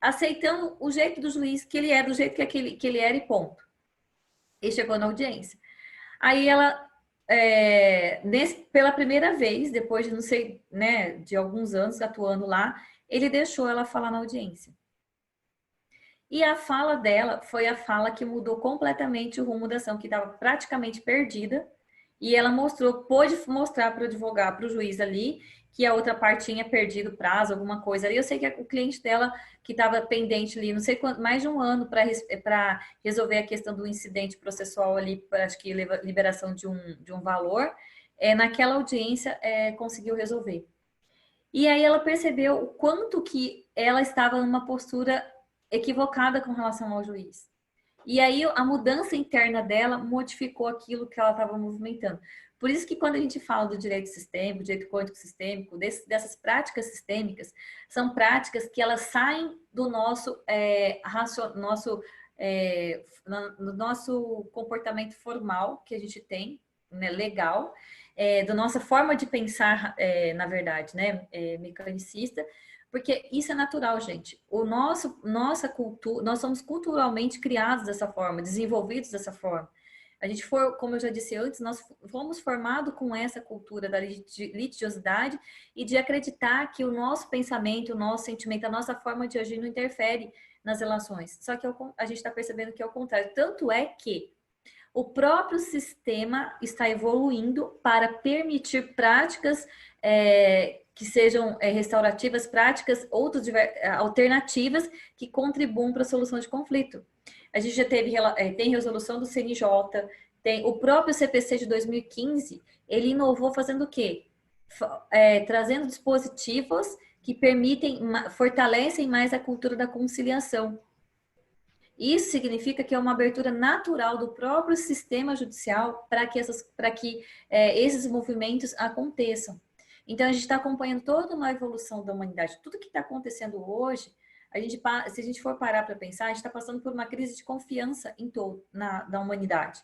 aceitando o jeito do juiz, que ele é do jeito que ele era e ponto. E chegou na audiência. Aí ela, pela primeira vez, depois de não sei, né, de alguns anos atuando lá, ele deixou ela falar na audiência. E a fala dela foi a fala que mudou completamente o rumo da ação, que estava praticamente perdida. E ela pôde mostrar para o advogado, para o juiz ali, que a outra parte tinha perdido prazo, alguma coisa ali. Eu sei que o cliente dela, que estava pendente ali, não sei quanto, mais de um ano para resolver a questão do incidente processual ali, acho que liberação de um valor, naquela audiência conseguiu resolver. E aí ela percebeu o quanto que ela estava numa postura equivocada com relação ao juiz. E aí a mudança interna dela modificou aquilo que ela estava movimentando. Por isso que quando a gente fala do direito sistêmico, direito quântico sistêmico, dessas práticas sistêmicas, são práticas que elas saem do nosso comportamento formal que a gente tem, né, legal, da nossa forma de pensar, na verdade, né, mecanicista, porque isso é natural, gente. Nossa cultura, nós somos culturalmente criados dessa forma, desenvolvidos dessa forma. A gente como eu já disse antes, nós fomos formados com essa cultura da litigiosidade e de acreditar que o nosso pensamento, o nosso sentimento, a nossa forma de agir não interfere nas relações. Só que a gente está percebendo que é o contrário. Tanto é que o próprio sistema está evoluindo para permitir práticas que sejam restaurativas, práticas alternativas que contribuam para a solução de conflito. A gente já tem resolução do CNJ, tem o próprio CPC de 2015, ele inovou fazendo o quê? Trazendo dispositivos que fortalecem mais a cultura da conciliação. Isso significa que é uma abertura natural do próprio sistema judicial para que esses movimentos aconteçam. Então, a gente está acompanhando toda uma evolução da humanidade. Tudo que está acontecendo hoje, se a gente for parar para pensar, a gente está passando por uma crise de confiança da humanidade.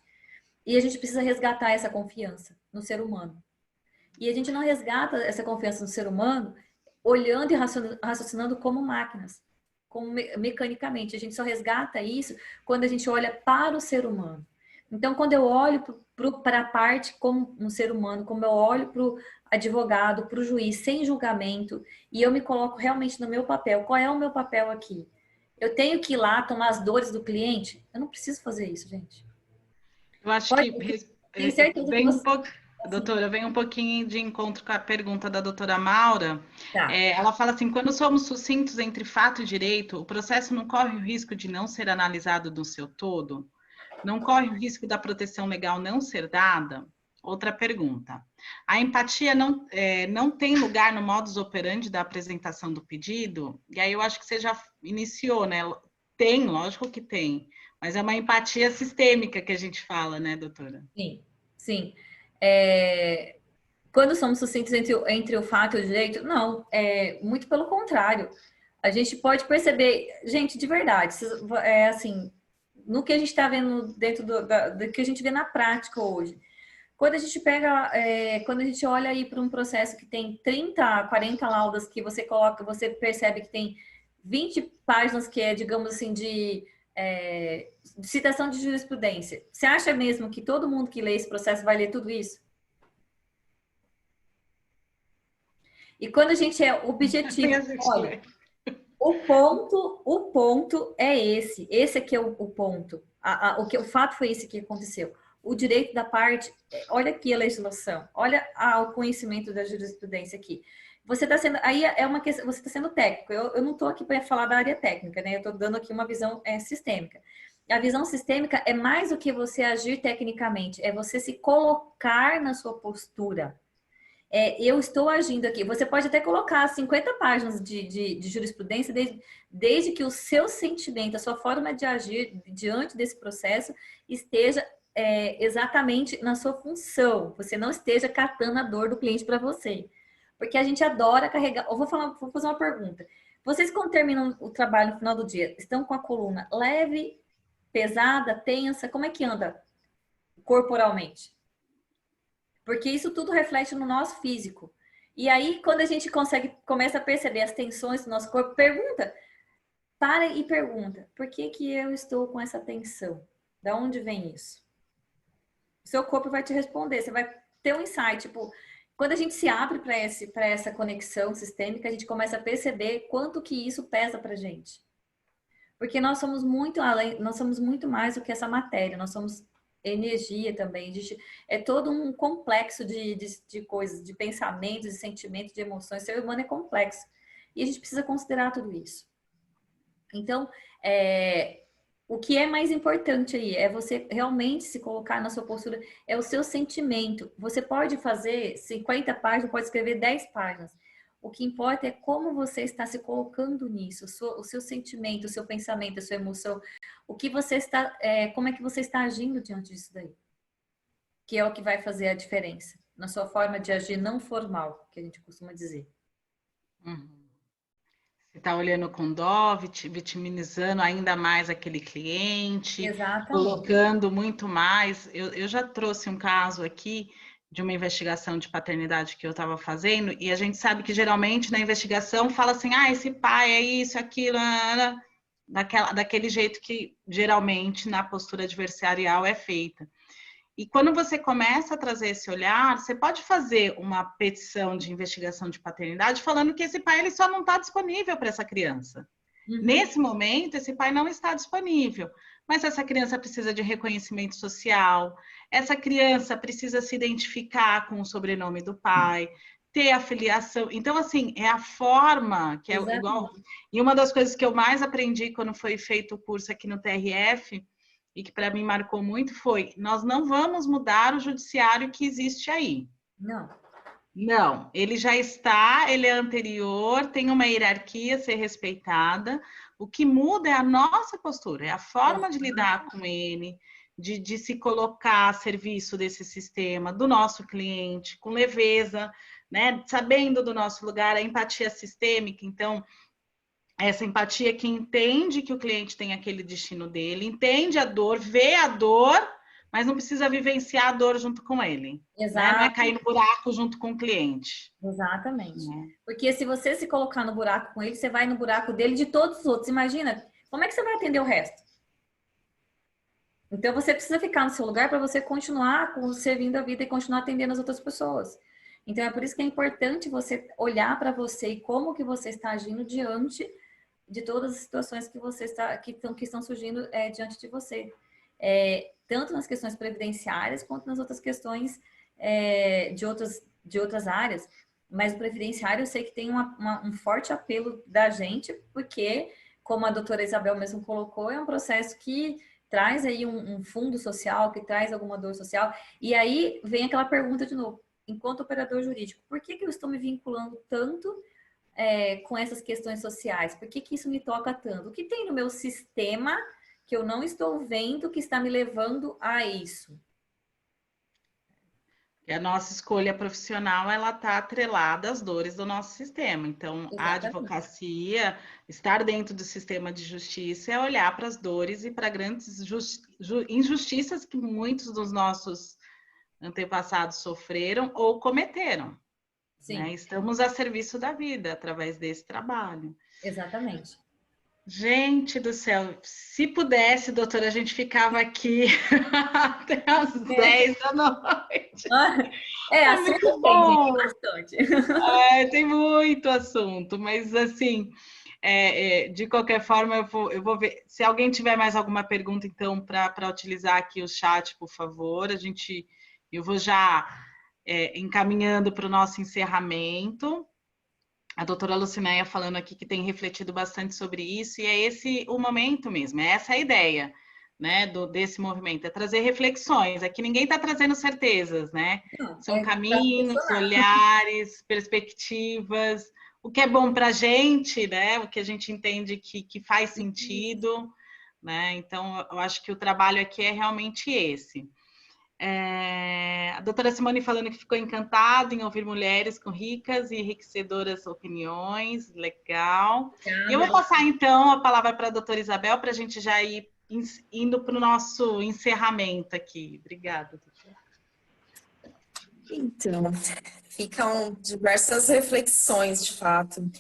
E a gente precisa resgatar essa confiança no ser humano. E a gente não resgata essa confiança no ser humano olhando e raciocinando como máquinas, como mecanicamente. A gente só resgata isso quando a gente olha para o ser humano. Então, quando eu olho para a parte como um ser humano, como eu olho para o advogado, para o juiz, sem julgamento, e eu me coloco realmente no meu papel. Qual é o meu papel aqui? Eu tenho que ir lá tomar as dores do cliente? Eu não preciso fazer isso, gente. Eu acho que tenho certeza que você... Doutora, vem um pouquinho de encontro com a pergunta da doutora Maura. Tá. Ela fala assim, quando somos sucintos entre fato e direito, o processo não corre o risco de não ser analisado no seu todo? Não corre o risco da proteção legal não ser dada? Outra pergunta. A empatia não tem lugar no modus operandi da apresentação do pedido? E aí eu acho que você já iniciou, né? Tem, lógico que tem. Mas é uma empatia sistêmica que a gente fala, né, doutora? Sim, sim. Quando somos sucintos entre o fato e o direito, não, muito pelo contrário. A gente pode perceber, gente, de verdade, assim, no que a gente está vendo dentro do que a gente vê na prática hoje. Quando a gente quando a gente olha aí para um processo que tem 30, 40 laudas que você percebe que tem 20 páginas que é, digamos assim, de citação de jurisprudência. Você acha mesmo que todo mundo que lê esse processo vai ler tudo isso? E quando a gente é objetivo, olha, o ponto é esse. Esse aqui é o ponto. O fato foi esse que aconteceu. O direito da parte, olha aqui a legislação, olha o conhecimento da jurisprudência aqui. Você está sendo, aí é uma questão, você está sendo técnico. Eu não estou aqui para falar da área técnica, né? Eu estou dando aqui uma visão sistêmica. A visão sistêmica é mais do que você agir tecnicamente, é você se colocar na sua postura. Eu estou agindo aqui. Você pode até colocar 50 páginas de jurisprudência, desde que o seu sentimento, a sua forma de agir diante desse processo esteja exatamente na sua função. Você não esteja catando a dor do cliente para você. Porque a gente adora carregar. Eu vou fazer uma pergunta. Vocês, quando terminam o trabalho no final do dia, estão com a coluna leve, pesada, tensa? Como é que anda corporalmente? Porque isso tudo reflete no nosso físico. E aí, quando a gente começa a perceber as tensões do nosso corpo, para e pergunta: por que eu estou com essa tensão? Da onde vem isso? O seu corpo vai te responder, você vai ter um insight. Tipo, quando a gente se abre para essa conexão sistêmica, a gente começa a perceber quanto que isso pesa para a gente. Porque nós somos muito além, nós somos muito mais do que essa matéria, nós somos energia também, é todo um complexo de coisas, de pensamentos, de sentimentos, de emoções. O ser humano é complexo e a gente precisa considerar tudo isso. Então, o que é mais importante aí é você realmente se colocar na sua postura, é o seu sentimento. Você pode fazer 50 páginas, pode escrever 10 páginas. O que importa é como você está se colocando nisso, o seu sentimento, o seu pensamento, a sua emoção, o que você está, como é que você está agindo diante disso daí, que é o que vai fazer a diferença na sua forma de agir não formal, que a gente costuma dizer. Você está olhando com dó, vitimizando ainda mais aquele cliente, exatamente, colocando muito mais. Eu já trouxe um caso aqui de uma investigação de paternidade que eu estava fazendo, e a gente sabe que geralmente na investigação fala assim, esse pai é isso, aquilo, daquele jeito que geralmente na postura adversarial é feita. E quando você começa a trazer esse olhar, você pode fazer uma petição de investigação de paternidade falando que esse pai ele só não está disponível para essa criança. Nesse momento, esse pai não está disponível, mas essa criança precisa de reconhecimento social, essa criança precisa se identificar com o sobrenome do pai, ter a filiação. Então, assim, é a forma que é igual. E uma das coisas que eu mais aprendi quando foi feito o curso aqui no TRF, e que para mim marcou muito, foi: nós não vamos mudar o judiciário que existe aí. Não, ele já está, ele é anterior, tem uma hierarquia a ser respeitada. O que muda é a nossa postura, é a forma de lidar com ele, de se colocar a serviço desse sistema, do nosso cliente, com leveza, né? Sabendo do nosso lugar, a empatia sistêmica. Então, essa empatia que entende que o cliente tem aquele destino dele, entende a dor, vê a dor, mas não precisa vivenciar a dor junto com ele. Né? Não é cair no buraco junto com o cliente. Exatamente. Porque se você se colocar no buraco com ele, você vai no buraco dele de todos os outros. Imagina, como é que você vai atender o resto? Então, você precisa ficar no seu lugar para você continuar servindo a vida e continuar atendendo as outras pessoas. Então, é por isso que é importante você olhar para você e como que você está agindo diante de todas as situações que estão surgindo diante de você. Tanto nas questões previdenciárias, quanto nas outras questões de outras áreas. Mas o previdenciário eu sei que tem um forte apelo da gente, porque, como a doutora Isabel mesmo colocou, é um processo que traz aí um fundo social, que traz alguma dor social. E aí vem aquela pergunta de novo: enquanto operador jurídico, por que eu estou me vinculando tanto com essas questões sociais? Por que isso me toca tanto? O que tem no meu sistema que eu não estou vendo que está me levando a isso? E a nossa escolha profissional, ela está atrelada às dores do nosso sistema. Então, exatamente, a advocacia, estar dentro do sistema de justiça, é olhar para as dores e para grandes injustiças que muitos dos nossos antepassados sofreram ou cometeram. Sim. Né? Estamos a serviço da vida através desse trabalho. Exatamente. Gente do céu, se pudesse, doutora, a gente ficava aqui até às 10 da noite. É muito Assunto tem bom. bastante. Tem muito assunto, mas assim, de qualquer forma, eu vou ver. Se alguém tiver mais alguma pergunta, então, para utilizar aqui o chat, por favor, eu vou já encaminhando para o nosso encerramento. A doutora Lucinéia falando aqui que tem refletido bastante sobre isso, e é esse o momento mesmo, é essa a ideia, né, desse movimento, é trazer reflexões. Aqui ninguém está trazendo certezas, né? São caminhos, olhares, perspectivas, o que é bom para a gente, né? O que a gente entende que faz sentido, né? Então, eu acho que o trabalho aqui é realmente esse. A doutora Simone falando que ficou encantada em ouvir mulheres com ricas e enriquecedoras opiniões, legal. E eu vou passar, então, a palavra para a doutora Isabel, para a gente já ir indo para o nosso encerramento aqui. Obrigada, doutora. Então, ficam diversas reflexões, de fato.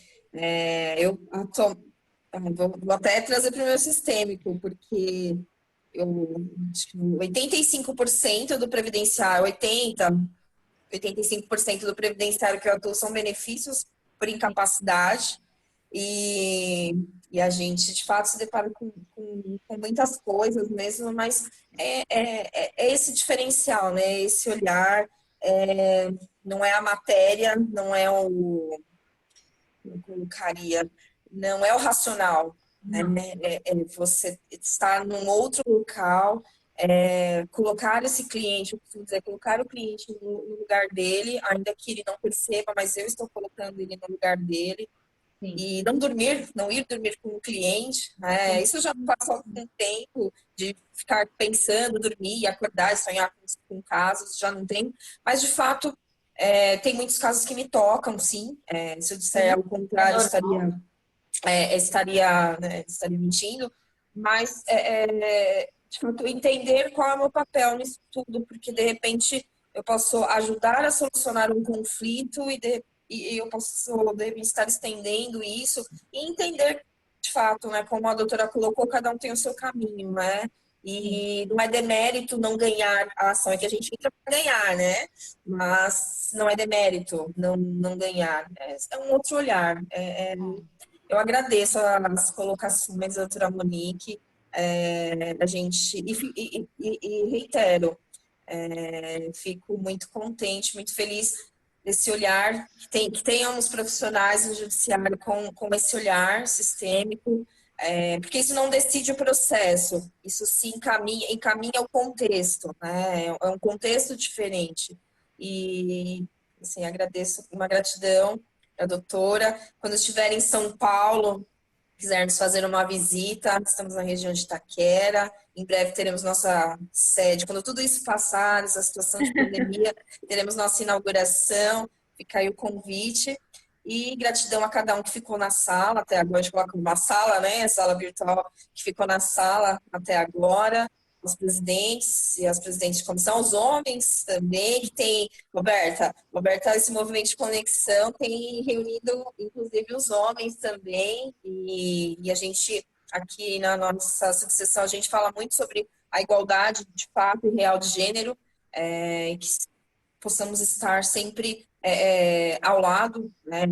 Vou até trazer para o meu sistêmico, porque acho que 85% do previdenciário, 85% do previdenciário que eu atuo são benefícios por incapacidade, e a gente, de fato, se depara com muitas coisas mesmo, mas é esse diferencial, né? Esse olhar, não é a matéria, não é como eu colocaria, não é o racional, né? Você estar num outro local, colocar esse cliente, eu costumo dizer, colocar o cliente no lugar dele, ainda que ele não perceba, mas eu estou colocando ele no lugar dele. Sim. E não ir dormir com o cliente, né? Isso já passou algum tempo de ficar pensando, dormir, acordar, sonhar com casos, já não tem, mas de fato tem muitos casos que me tocam, sim. Se eu disser o contrário, estaria mentindo, mas de fato, entender qual é o meu papel nisso tudo, porque de repente eu posso ajudar a solucionar um conflito e eu posso de repente estar estendendo isso e entender de fato, né, como a doutora colocou, cada um tem o seu caminho, né? E não é demérito não ganhar a ação, é que a gente entra para ganhar, né? Mas não é demérito não ganhar. É um outro olhar. Eu agradeço as colocações da doutora Monique, a gente, e reitero, fico muito contente, muito feliz desse olhar, que tenhamos profissionais no judiciário com esse olhar sistêmico, porque isso não decide o processo, isso se encaminha o contexto, né? É um contexto diferente. E, assim, agradeço, uma gratidão à doutora. Quando estiver em São Paulo, quiser nos fazer uma visita, estamos na região de Itaquera. Em breve teremos nossa sede. Quando tudo isso passar, essa situação de pandemia, teremos nossa inauguração. Fica aí o convite. E gratidão a cada um que ficou na sala até agora. A gente coloca uma sala, né? A sala virtual que ficou na sala até agora. Os presidentes e as presidentes de comissão, os homens também, que tem, Roberta, esse movimento de conexão tem reunido, inclusive, os homens também, e a gente, aqui na nossa subseção, a gente fala muito sobre a igualdade de fato e real de gênero, que possamos estar sempre ao lado, né,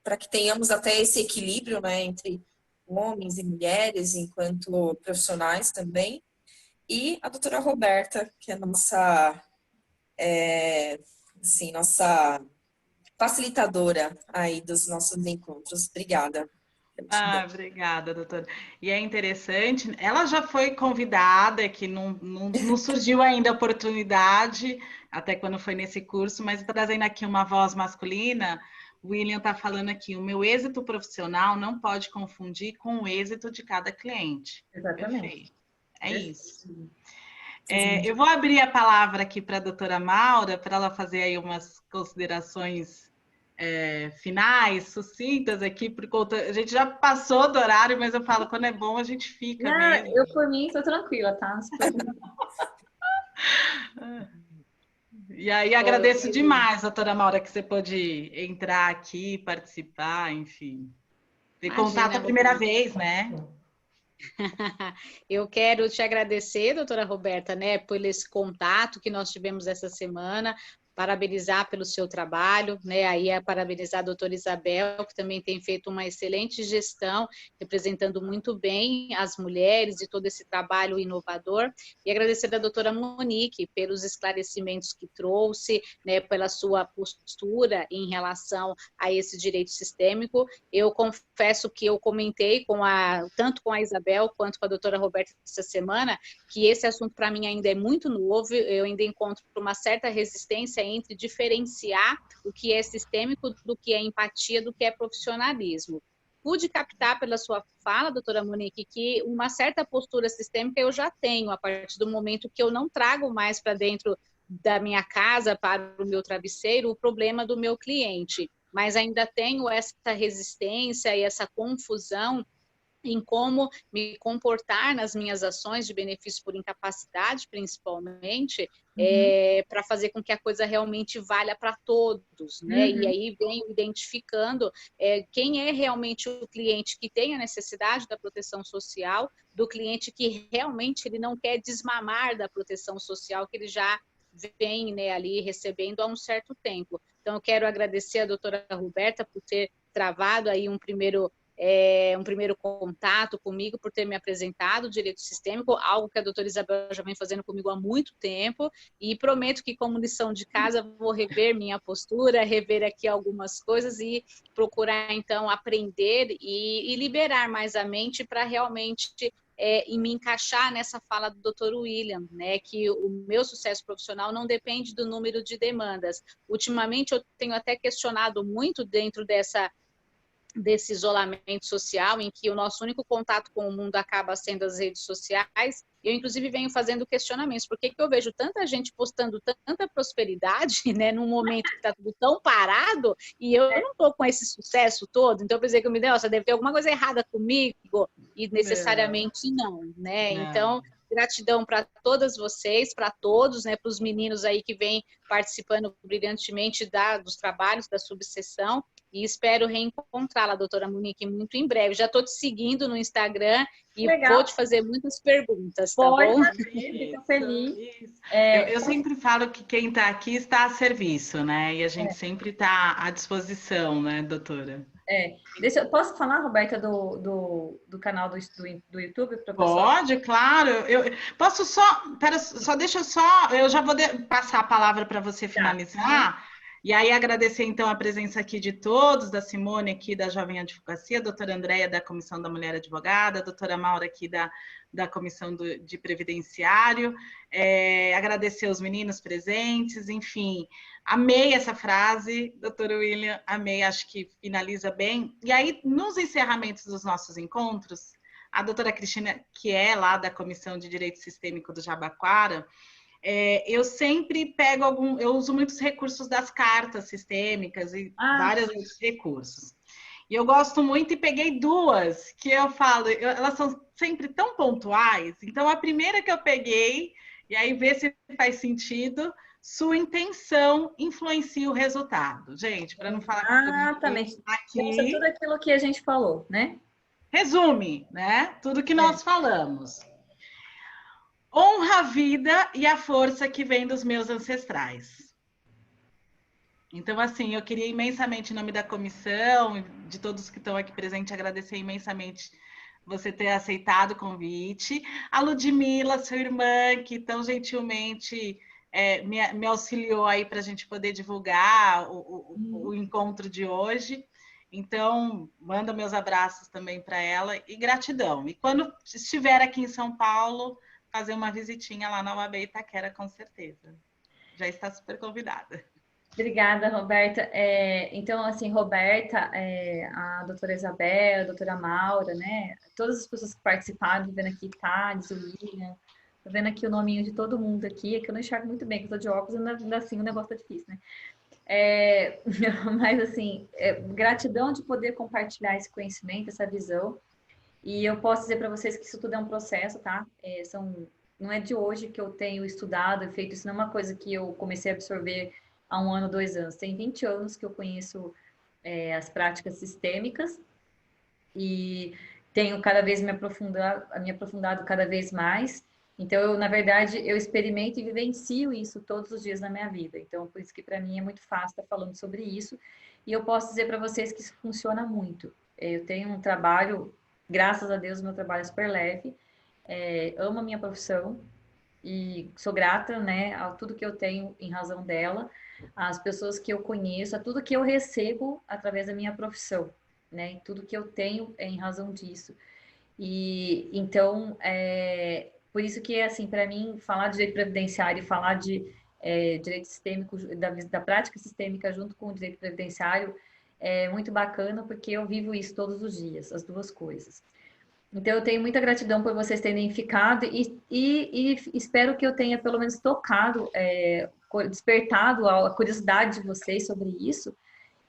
para que tenhamos até esse equilíbrio, né, entre homens e mulheres, enquanto profissionais também. E a doutora Roberta, que é nossa facilitadora aí dos nossos encontros. Obrigada. Obrigada, doutora. E é interessante, ela já foi convidada, que não surgiu ainda a oportunidade, até quando foi nesse curso, mas trazendo aqui uma voz masculina, o William está falando aqui, o meu êxito profissional não pode confundir com o êxito de cada cliente. Exatamente. Perfeito. É isso. Eu vou abrir a palavra aqui para a doutora Maura, para ela fazer aí umas considerações finais, sucintas aqui, por conta. A gente já passou do horário, mas eu falo, quando é bom, a gente fica mesmo. Eu, por mim, estou tranquila, tá? E aí, agradeço demais, doutora Maura, que você pôde entrar aqui, participar, enfim. Ter contato a primeira vez, né? Eu quero te agradecer, doutora Roberta, né, por esse contato que nós tivemos essa semana, parabenizar pelo seu trabalho, né, aí é parabenizar a doutora Isabel, que também tem feito uma excelente gestão, representando muito bem as mulheres e todo esse trabalho inovador, e agradecer a doutora Monique pelos esclarecimentos que trouxe, né, pela sua postura em relação a esse direito sistêmico. Eu confesso que eu comentei tanto com a Isabel quanto com a doutora Roberta essa semana, que esse assunto para mim ainda é muito novo, eu ainda encontro uma certa resistência entre diferenciar o que é sistêmico do que é empatia, do que é profissionalismo. Pude captar pela sua fala, doutora Monique, que uma certa postura sistêmica eu já tenho, a partir do momento que eu não trago mais para dentro da minha casa, para o meu travesseiro, o problema do meu cliente, mas ainda tenho essa resistência e essa confusão em como me comportar nas minhas ações de benefício por incapacidade, principalmente, para fazer com que a coisa realmente valha para todos, né? E aí venho identificando quem é realmente o cliente que tem a necessidade da proteção social, do cliente que realmente ele não quer desmamar da proteção social que ele já vem, né, ali recebendo há um certo tempo. Então, eu quero agradecer a doutora Roberta por ter travado aí um primeiro contato comigo, por ter me apresentado o direito sistêmico, algo que a doutora Isabel já vem fazendo comigo há muito tempo, e prometo que, como lição de casa, vou rever minha postura, rever aqui algumas coisas e procurar, então, aprender e liberar mais a mente para realmente e me encaixar nessa fala do Dr. William, né, que o meu sucesso profissional não depende do número de demandas. Ultimamente, eu tenho até questionado muito dentro desse isolamento social, em que o nosso único contato com o mundo acaba sendo as redes sociais. Eu, inclusive, venho fazendo questionamentos. Por que eu vejo tanta gente postando tanta prosperidade, né, num momento que está tudo tão parado, e eu não estou com esse sucesso todo? Então, eu pensei que eu me dei, nossa, deve ter alguma coisa errada comigo, e necessariamente não, né? Não. Então, gratidão para todas vocês, para todos, né, para os meninos aí que vêm participando brilhantemente dos trabalhos da subseção, e espero reencontrá-la, doutora Monique, muito em breve. Já estou te seguindo no Instagram e vou te fazer muitas perguntas, tá bom? Fico feliz. Eu sempre falo que quem está aqui está a serviço, né? E a gente sempre está à disposição, né, doutora? Posso falar, Roberta, do canal do YouTube? Pode, claro. Eu posso eu já vou passar a palavra para você finalizar. E aí agradecer, então, a presença aqui de todos, da Simone aqui da Jovem Advocacia, a doutora Andréia da Comissão da Mulher Advogada, a doutora Maura aqui da Comissão de Previdenciário, agradecer os meninos presentes, enfim, amei essa frase, doutor William, amei, acho que finaliza bem. E aí, nos encerramentos dos nossos encontros, a doutora Cristina, que é lá da Comissão de Direito Sistêmico do Jabaquara, eu sempre eu uso muitos recursos das cartas sistêmicas e vários outros recursos. E eu gosto muito e peguei duas que eu falo, elas são sempre tão pontuais. Então, a primeira que eu peguei, e aí ver se faz sentido, sua intenção influencia o resultado. Gente, para não falar Exatamente. Aqui... tudo aquilo que a gente falou, né? Resume, né? Tudo que nós falamos. Honra a vida e a força que vem dos meus ancestrais. Então, assim, eu queria imensamente, em nome da comissão, de todos que estão aqui presentes, agradecer imensamente você ter aceitado o convite. A Ludmila, sua irmã, que tão gentilmente me auxiliou aí para a gente poder divulgar o encontro de hoje. Então, manda meus abraços também para ela e gratidão. E quando estiver aqui em São Paulo, fazer uma visitinha lá na UAB Itaquera, com certeza. Já está super convidada. Obrigada, Roberta. Então, assim, Roberta, a doutora Isabel, a doutora Maura, né? Todas as pessoas que participaram, tô vendo aqui Thales, o William, tô vendo aqui o nominho de todo mundo aqui, é que eu não enxergo muito bem, que eu tô de óculos, ainda assim o negócio tá difícil, né? Mas, assim, gratidão de poder compartilhar esse conhecimento, essa visão. E eu posso dizer para vocês que isso tudo é um processo, tá? Não é de hoje que eu tenho estudado e feito isso, não é uma coisa que eu comecei a absorver há 1 ano, 2 anos. Tem 20 anos que eu conheço as práticas sistêmicas e tenho cada vez me aprofundado cada vez mais. Então, eu, na verdade, eu experimento e vivencio isso todos os dias na minha vida. Então, por isso que para mim é muito fácil estar falando sobre isso. E eu posso dizer para vocês que isso funciona muito. Eu tenho um trabalho, graças a Deus, meu trabalho é super leve. Amo a minha profissão e sou grata, né, a tudo que eu tenho em razão dela, às pessoas que eu conheço, a tudo que eu recebo através da minha profissão, né, e tudo que eu tenho é em razão disso. E então, por isso que, assim, para mim, falar de direito previdenciário e falar de direito sistêmico, da prática sistêmica junto com o direito previdenciário é muito bacana, porque eu vivo isso todos os dias, as duas coisas. Então, eu tenho muita gratidão por vocês terem ficado e espero que eu tenha, pelo menos, tocado, despertado a curiosidade de vocês sobre isso.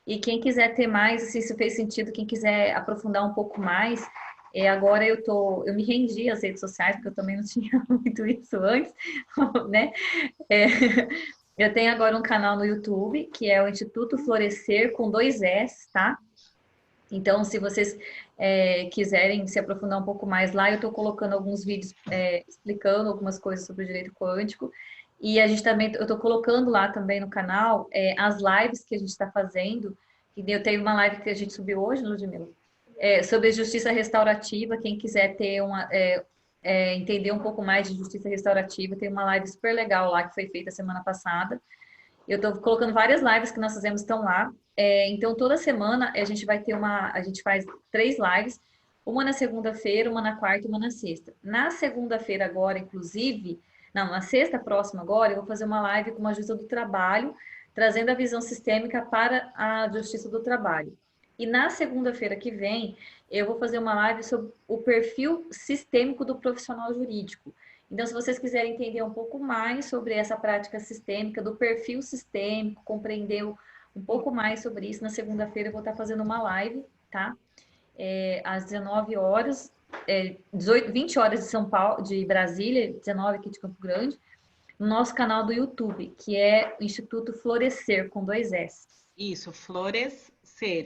E quem quiser ter mais, assim, se fez sentido, quem quiser aprofundar um pouco mais, agora eu me rendi às redes sociais, porque eu também não tinha muito isso antes, né? Eu tenho agora um canal no YouTube, que é o Instituto Florescer, com 2 S, tá? Então, se vocês quiserem se aprofundar um pouco mais lá, eu estou colocando alguns vídeos explicando algumas coisas sobre o direito quântico. E a gente também, eu estou colocando lá também no canal as lives que a gente está fazendo. E eu tenho uma live que a gente subiu hoje, Ludmila, sobre justiça restaurativa. Quem quiser ter entender um pouco mais de justiça restaurativa, tem uma live super legal lá que foi feita semana passada. Eu estou colocando várias lives que nós fazemos, estão lá. Então, toda semana a gente vai ter a gente faz 3 lives, uma na segunda-feira, uma na quarta e uma na sexta. Na segunda-feira agora, inclusive, não, na sexta próxima agora, eu vou fazer uma live com uma justiça do trabalho, trazendo a visão sistêmica para a justiça do trabalho. E na segunda-feira que vem, eu vou fazer uma live sobre o perfil sistêmico do profissional jurídico. Então, se vocês quiserem entender um pouco mais sobre essa prática sistêmica, do perfil sistêmico, compreender um pouco mais sobre isso, na segunda-feira eu vou estar fazendo uma live, tá? Às 19 horas, 20 horas de São Paulo, de Brasília, 19 aqui de Campo Grande, no nosso canal do YouTube, que é o Instituto Florescer, com 2 S. Isso, Florescer.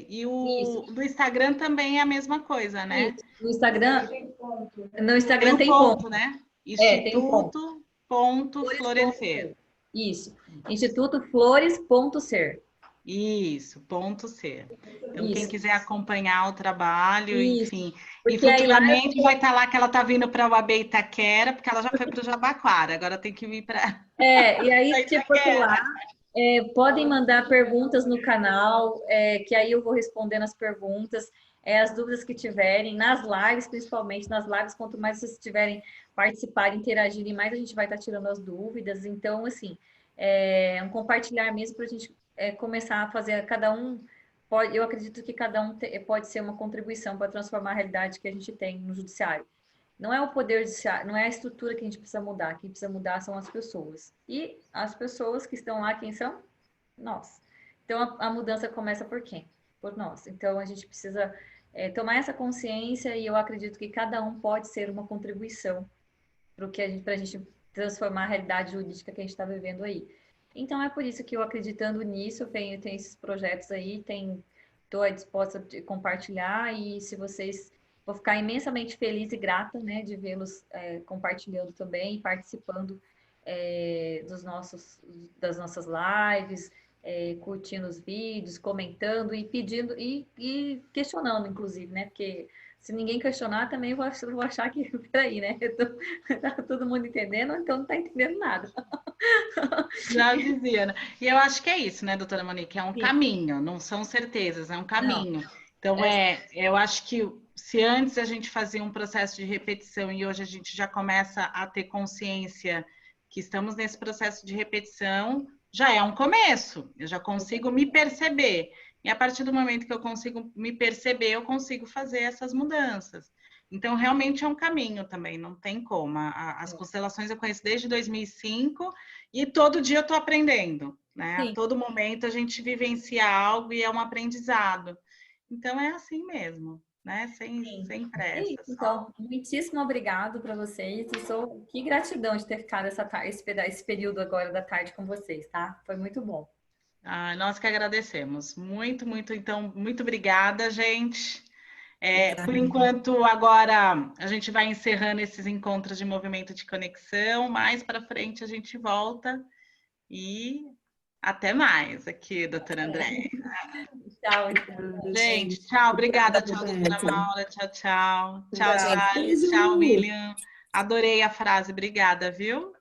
E do Instagram também é a mesma coisa, né? Isso. No Instagram tem ponto, né? Tem um ponto. Instituto.florescer. Isso. Instituto Flores.ser. Isso, ponto ser. Então, Isso. quem quiser acompanhar o trabalho, Isso. enfim. Porque e futuramente vai estar lá que ela está vindo para o UAB Itaquera, porque ela já foi para o Jabaquara, agora tem que vir para. E aí, tipo, lá, podem mandar perguntas no canal, que aí eu vou respondendo as perguntas, as dúvidas que tiverem, nas lives, principalmente nas lives, quanto mais vocês tiverem participarem, interagirem, mais a gente vai estar tirando as dúvidas. Então, assim, um compartilhar mesmo para a gente começar a fazer, cada um eu acredito que cada um pode ser uma contribuição para transformar a realidade que a gente tem no judiciário. Não é o poder judiciário, não é a estrutura que a gente precisa mudar. Quem precisa mudar são as pessoas. E as pessoas que estão lá, quem são? Nós. Então, a mudança começa por quem? Por nós. Então, a gente precisa tomar essa consciência e eu acredito que cada um pode ser uma contribuição para a gente transformar a realidade jurídica que a gente está vivendo aí. Então, é por isso que eu, acreditando nisso, eu tenho esses projetos aí, estou disposta a compartilhar e se vocês... Vou ficar imensamente feliz e grata, né, de vê-los compartilhando também, participando das nossas lives, curtindo os vídeos, comentando e pedindo e questionando, inclusive, né? Porque se ninguém questionar, também eu vou achar que, peraí, né? Tá todo mundo entendendo, então não está entendendo nada. Já dizia, né? E eu acho que é isso, né, doutora Monique? É um Sim. caminho, não são certezas, é um caminho. Não. Então, eu acho que se antes a gente fazia um processo de repetição e hoje a gente já começa a ter consciência que estamos nesse processo de repetição, já é um começo. Eu já consigo me perceber. E a partir do momento que eu consigo me perceber, eu consigo fazer essas mudanças. Então, realmente é um caminho também, não tem como. As constelações eu conheço desde 2005 e todo dia eu estou aprendendo, né? Sim. A todo momento a gente vivencia algo e é um aprendizado. Então, é assim mesmo, né? Sem pressa. Então, muitíssimo obrigado para vocês. Que gratidão de ter ficado esse período agora da tarde com vocês, tá? Foi muito bom. Nós que agradecemos. Muito, muito, então, muito obrigada, gente. Por enquanto, agora a gente vai encerrando esses encontros de movimento de conexão. Mais para frente a gente volta e até mais aqui, doutora Andréia. Tchau. Gente, tchau, obrigada. Tchau, doutora Maura. Tchau, tchau. Tchau, Thales. Tchau, William. Adorei a frase, obrigada, viu?